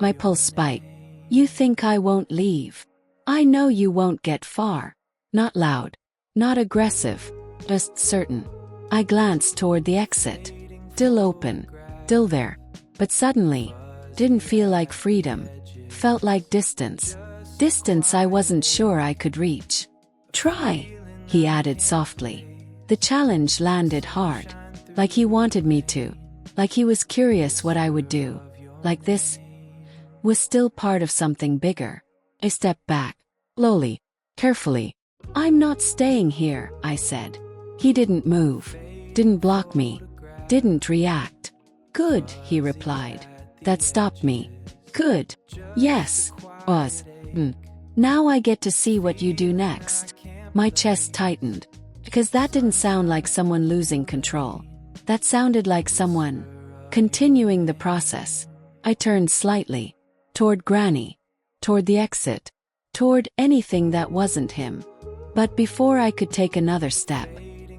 My pulse spiked. You think I won't leave? I know you won't get far. Not loud. Not aggressive. Just certain. I glanced toward the exit. Still open. Still there. But suddenly, didn't feel like freedom. Felt like distance. Distance I wasn't sure I could reach. Try, he added softly. The challenge landed hard. Like he wanted me to. Like he was curious what I would do. Like this was still part of something bigger. I stepped back. Slowly. Carefully. I'm not staying here, I said. He didn't move. Didn't block me. Didn't react. Good, he replied. That stopped me. Good. Yes. Now I get to see what you do next. My chest tightened. Because that didn't sound like someone losing control. That sounded like someone continuing the process. I turned slightly. Toward Granny. Toward the exit. Toward anything that wasn't him. But before I could take another step,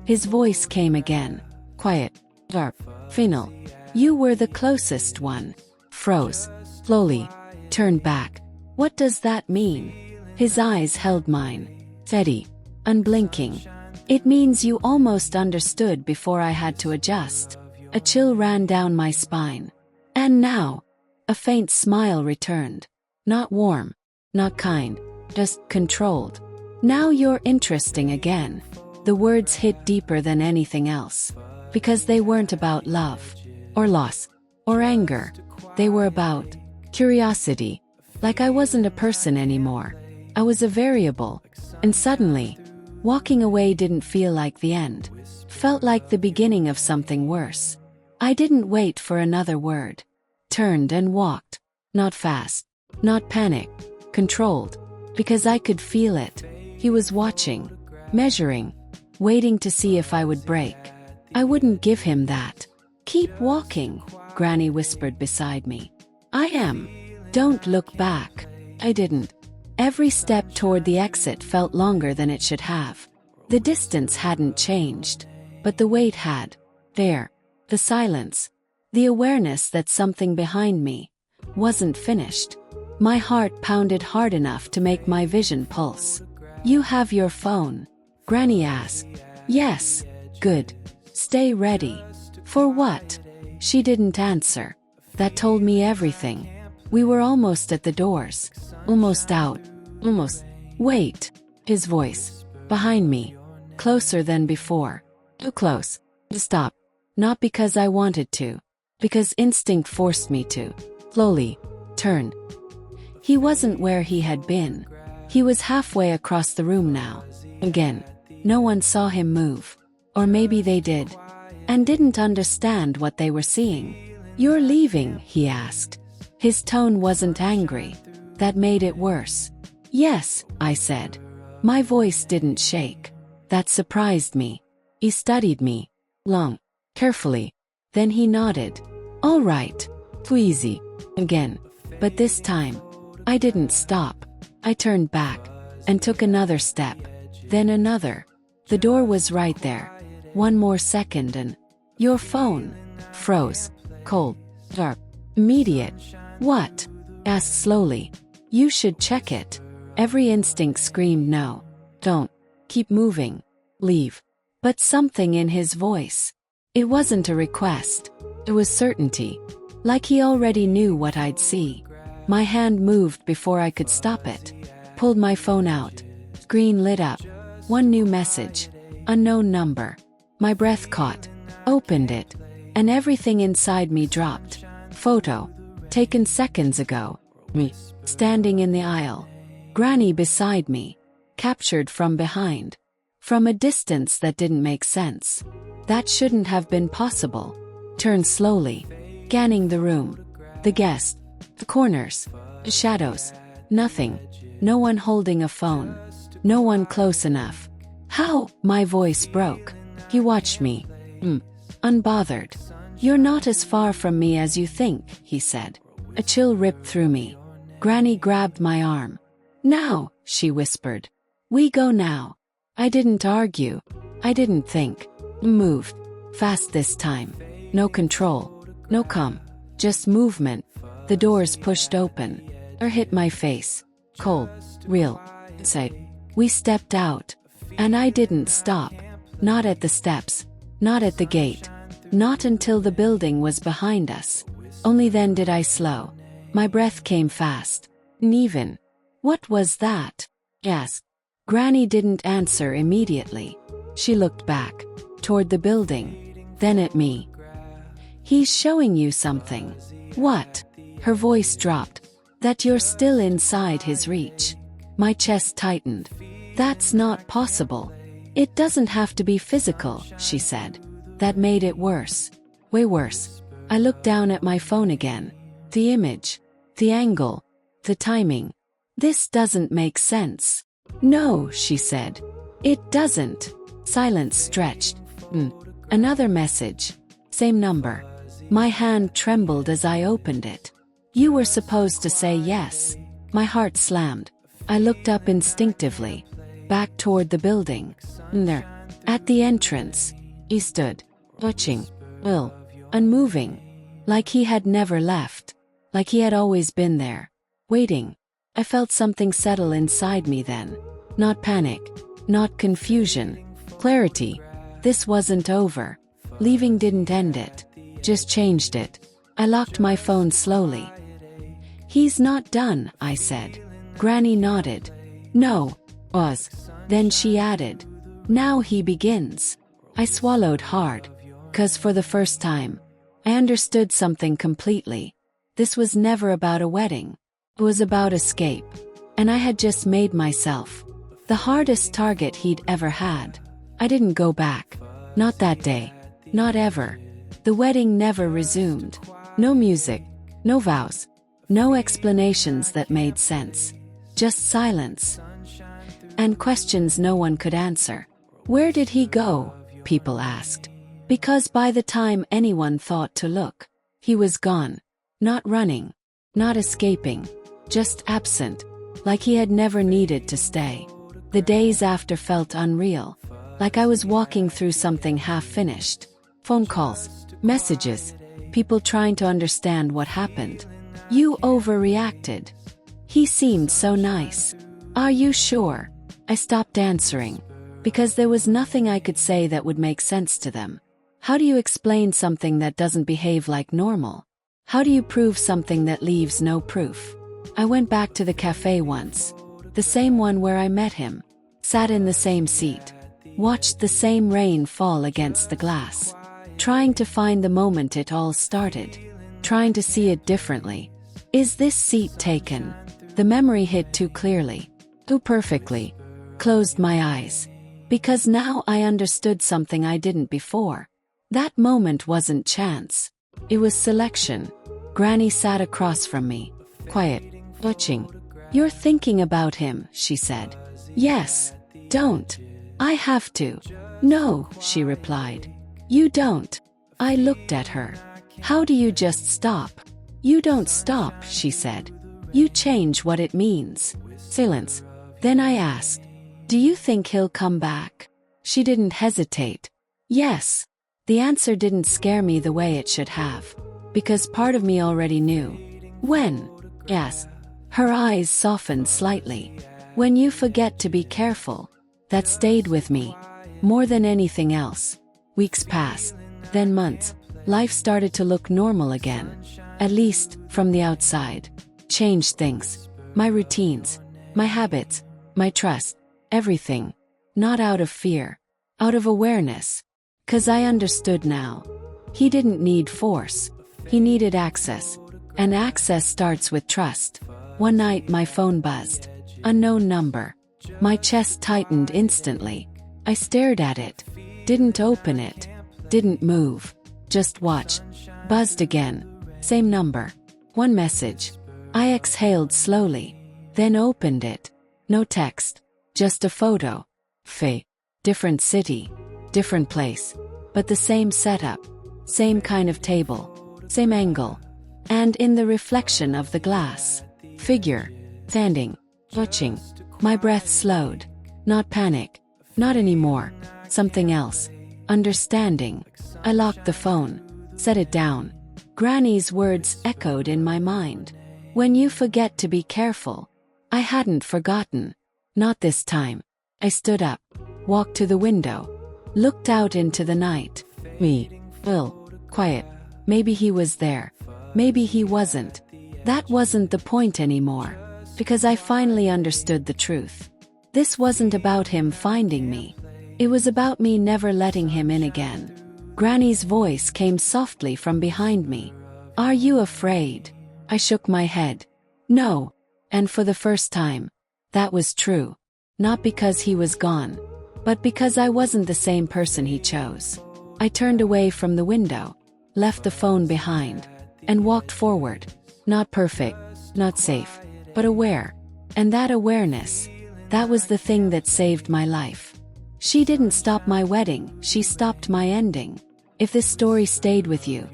his voice came again. Quiet. Sharp. Final. You were the closest one. Froze. Slowly. Turned back. What does that mean? His eyes held mine. Steady. Unblinking. It means you almost understood before I had to adjust. A chill ran down my spine. And now, a faint smile returned. Not warm. Not kind. Just controlled. Now you're interesting again. The words hit deeper than anything else. Because they weren't about love. Or loss. Or anger. They were about curiosity. Like I wasn't a person anymore. I was a variable. And suddenly, walking away didn't feel like the end. Felt like the beginning of something worse. I didn't wait for another word. Turned and walked. Not fast. Not panicked. Controlled. Because I could feel it. He was watching. Measuring. Waiting to see if I would break. I wouldn't give him that. Keep walking, Granny whispered beside me. I am. Don't look back. I didn't. Every step toward the exit felt longer than it should have. The distance hadn't changed, but the weight had. There. The silence. The awareness that something behind me wasn't finished. My heart pounded hard enough to make my vision pulse. You have your phone? Granny asked. Yes. Good. Stay ready. For what? She didn't answer. That told me everything. We were almost at the doors. Almost out. Almost. Wait. His voice. Behind me. Closer than before. Too close. Stop. Not because I wanted to. Because instinct forced me to. Slowly. Turn. He wasn't where he had been. He was halfway across the room now. Again. No one saw him move. Or maybe they did. And didn't understand what they were seeing. "You're leaving?" he asked. His tone wasn't angry. That made it worse. "Yes," I said. My voice didn't shake. That surprised me. He studied me. Long. Carefully. Then he nodded. "All right. Too easy." Again. But this time, I didn't stop. I turned back. And took another step. Then another. The door was right there. One more second and... "Your phone." Froze. Cold. Dark. Immediate. "What?" Asked slowly. "You should check it." Every instinct screamed no. "Don't. Keep moving. Leave." But something in his voice. It wasn't a request. It was certainty. Like he already knew what I'd see. My hand moved before I could stop it. Pulled my phone out. Screen lit up. One new message. Unknown number. My breath caught. Opened it. And everything inside me dropped. Photo. Taken seconds ago. Me. Standing in the aisle. Granny beside me. Captured from behind. From a distance that didn't make sense. That shouldn't have been possible. Turned slowly. Scanning the room. The guest. The corners. The shadows. Nothing. No one holding a phone. No one close enough. "How?" My voice broke. He watched me. Unbothered. "You're not as far from me as you think," he said. A chill ripped through me. Granny grabbed my arm. "Now," she whispered. "We go now." I didn't argue. I didn't think. Moved. Fast this time. No control. No just movement. The doors pushed open. Or hit my face. Cold. Real. Safe. We stepped out. And I didn't stop. Not at the steps. Not at the gate. Not until the building was behind us. Only then did I slow. My breath came fast. Even. "What was that?" asked. Granny didn't answer immediately. She looked back. Toward the building. Then at me. "He's showing you something." "What?" Her voice dropped. "That you're still inside his reach." My chest tightened. "That's not possible." "It doesn't have to be physical," she said. That made it worse. Way worse. I looked down at my phone again. The image. The angle. The timing. "This doesn't make sense." "No," she said. "It doesn't." Silence stretched. Another message. Same number. My hand trembled as I opened it. "You were supposed to say yes." My heart slammed. I looked up instinctively. Back toward the building. There. At the entrance. He stood. Watching. Ill. Unmoving. Like he had never left. Like he had always been there. Waiting. I felt something settle inside me then. Not panic. Not confusion. Clarity. This wasn't over. Leaving didn't end it. Just changed it. I locked my phone slowly. "He's not done," I said. Granny nodded. "No." Was. Then she added. "Now he begins." I swallowed hard. 'Cause for the first time, I understood something completely. This was never about a wedding. It was about escape. And I had just made myself the hardest target he'd ever had. I didn't go back. Not that day. Not ever. The wedding never resumed. No music. No vows. No explanations that made sense. Just silence. And questions no one could answer. "Where did he go?" people asked. Because by the time anyone thought to look, he was gone. Not running. Not escaping. Just absent. Like he had never needed to stay. The days after felt unreal. Like I was walking through something half-finished. Phone calls. Messages. People trying to understand what happened. "You overreacted." He seemed so nice. "Are you sure?" I stopped answering. Because there was nothing I could say that would make sense to them. How do you explain something that doesn't behave like normal? How do you prove something that leaves no proof? I went back to the cafe once. The same one where I met him. Sat in the same seat. Watched the same rain fall against the glass. Trying to find the moment it all started. Trying to see it differently. Is this seat taken? The memory hit too clearly. Too perfectly. Closed my eyes. Because now I understood something I didn't before. That moment wasn't chance. It was selection. Granny sat across from me. Quiet. Watching. You're thinking about him, she said. Yes. Don't. I have to. No, she replied. You don't. I looked at her. How do you just stop? You don't stop, she said. You change what it means. Silence. Then I asked, do you think he'll come back? She didn't hesitate. Yes. The answer didn't scare me the way it should have. Because part of me already knew. When? Yes. Her eyes softened slightly. When you forget to be careful. That stayed with me. More than anything else. Weeks passed. Then months. Life started to look normal again. At least, from the outside. Changed things. My routines. My habits. My trust. Everything. Not out of fear. Out of awareness. 'Cause I understood now. He didn't need force. He needed access. And access starts with trust. One night my phone buzzed. Unknown number. My chest tightened instantly. I stared at it. Didn't open it. Didn't move. Just watched. Buzzed again. Same number. One message. I exhaled slowly. Then opened it. No text. Just a photo. Different city. Different place. But the same setup. Same kind of table. Same angle. And in the reflection of the glass. Figure. Standing. Watching. My breath slowed. Not panic. Not anymore. Something else. Understanding. I locked the phone. Set it down. Granny's words echoed in my mind. When you forget to be careful. I hadn't forgotten. Not this time. I stood up. Walked to the window. Looked out into the night. Quiet. Maybe he was there. Maybe he wasn't. That wasn't the point anymore. Because I finally understood the truth. This wasn't about him finding me. It was about me never letting him in again. Granny's voice came softly from behind me. Are you afraid? I shook my head. No. And for the first time. That was true. Not because he was gone. But because I wasn't the same person he chose. I turned away from the window. Left the phone behind. And walked forward. Not perfect. Not safe. But aware. And that awareness. That was the thing that saved my life. She didn't stop my wedding, she stopped my ending. If this story stayed with you,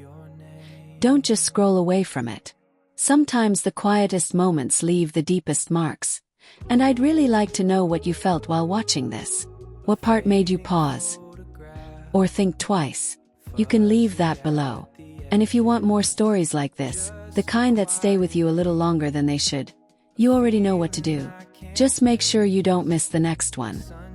don't just scroll away from it. Sometimes the quietest moments leave the deepest marks. And I'd really like to know what you felt while watching this. What part made you pause? Or think twice? You can leave that below. And if you want more stories like this, the kind that stay with you a little longer than they should, you already know what to do. Just make sure you don't miss the next one.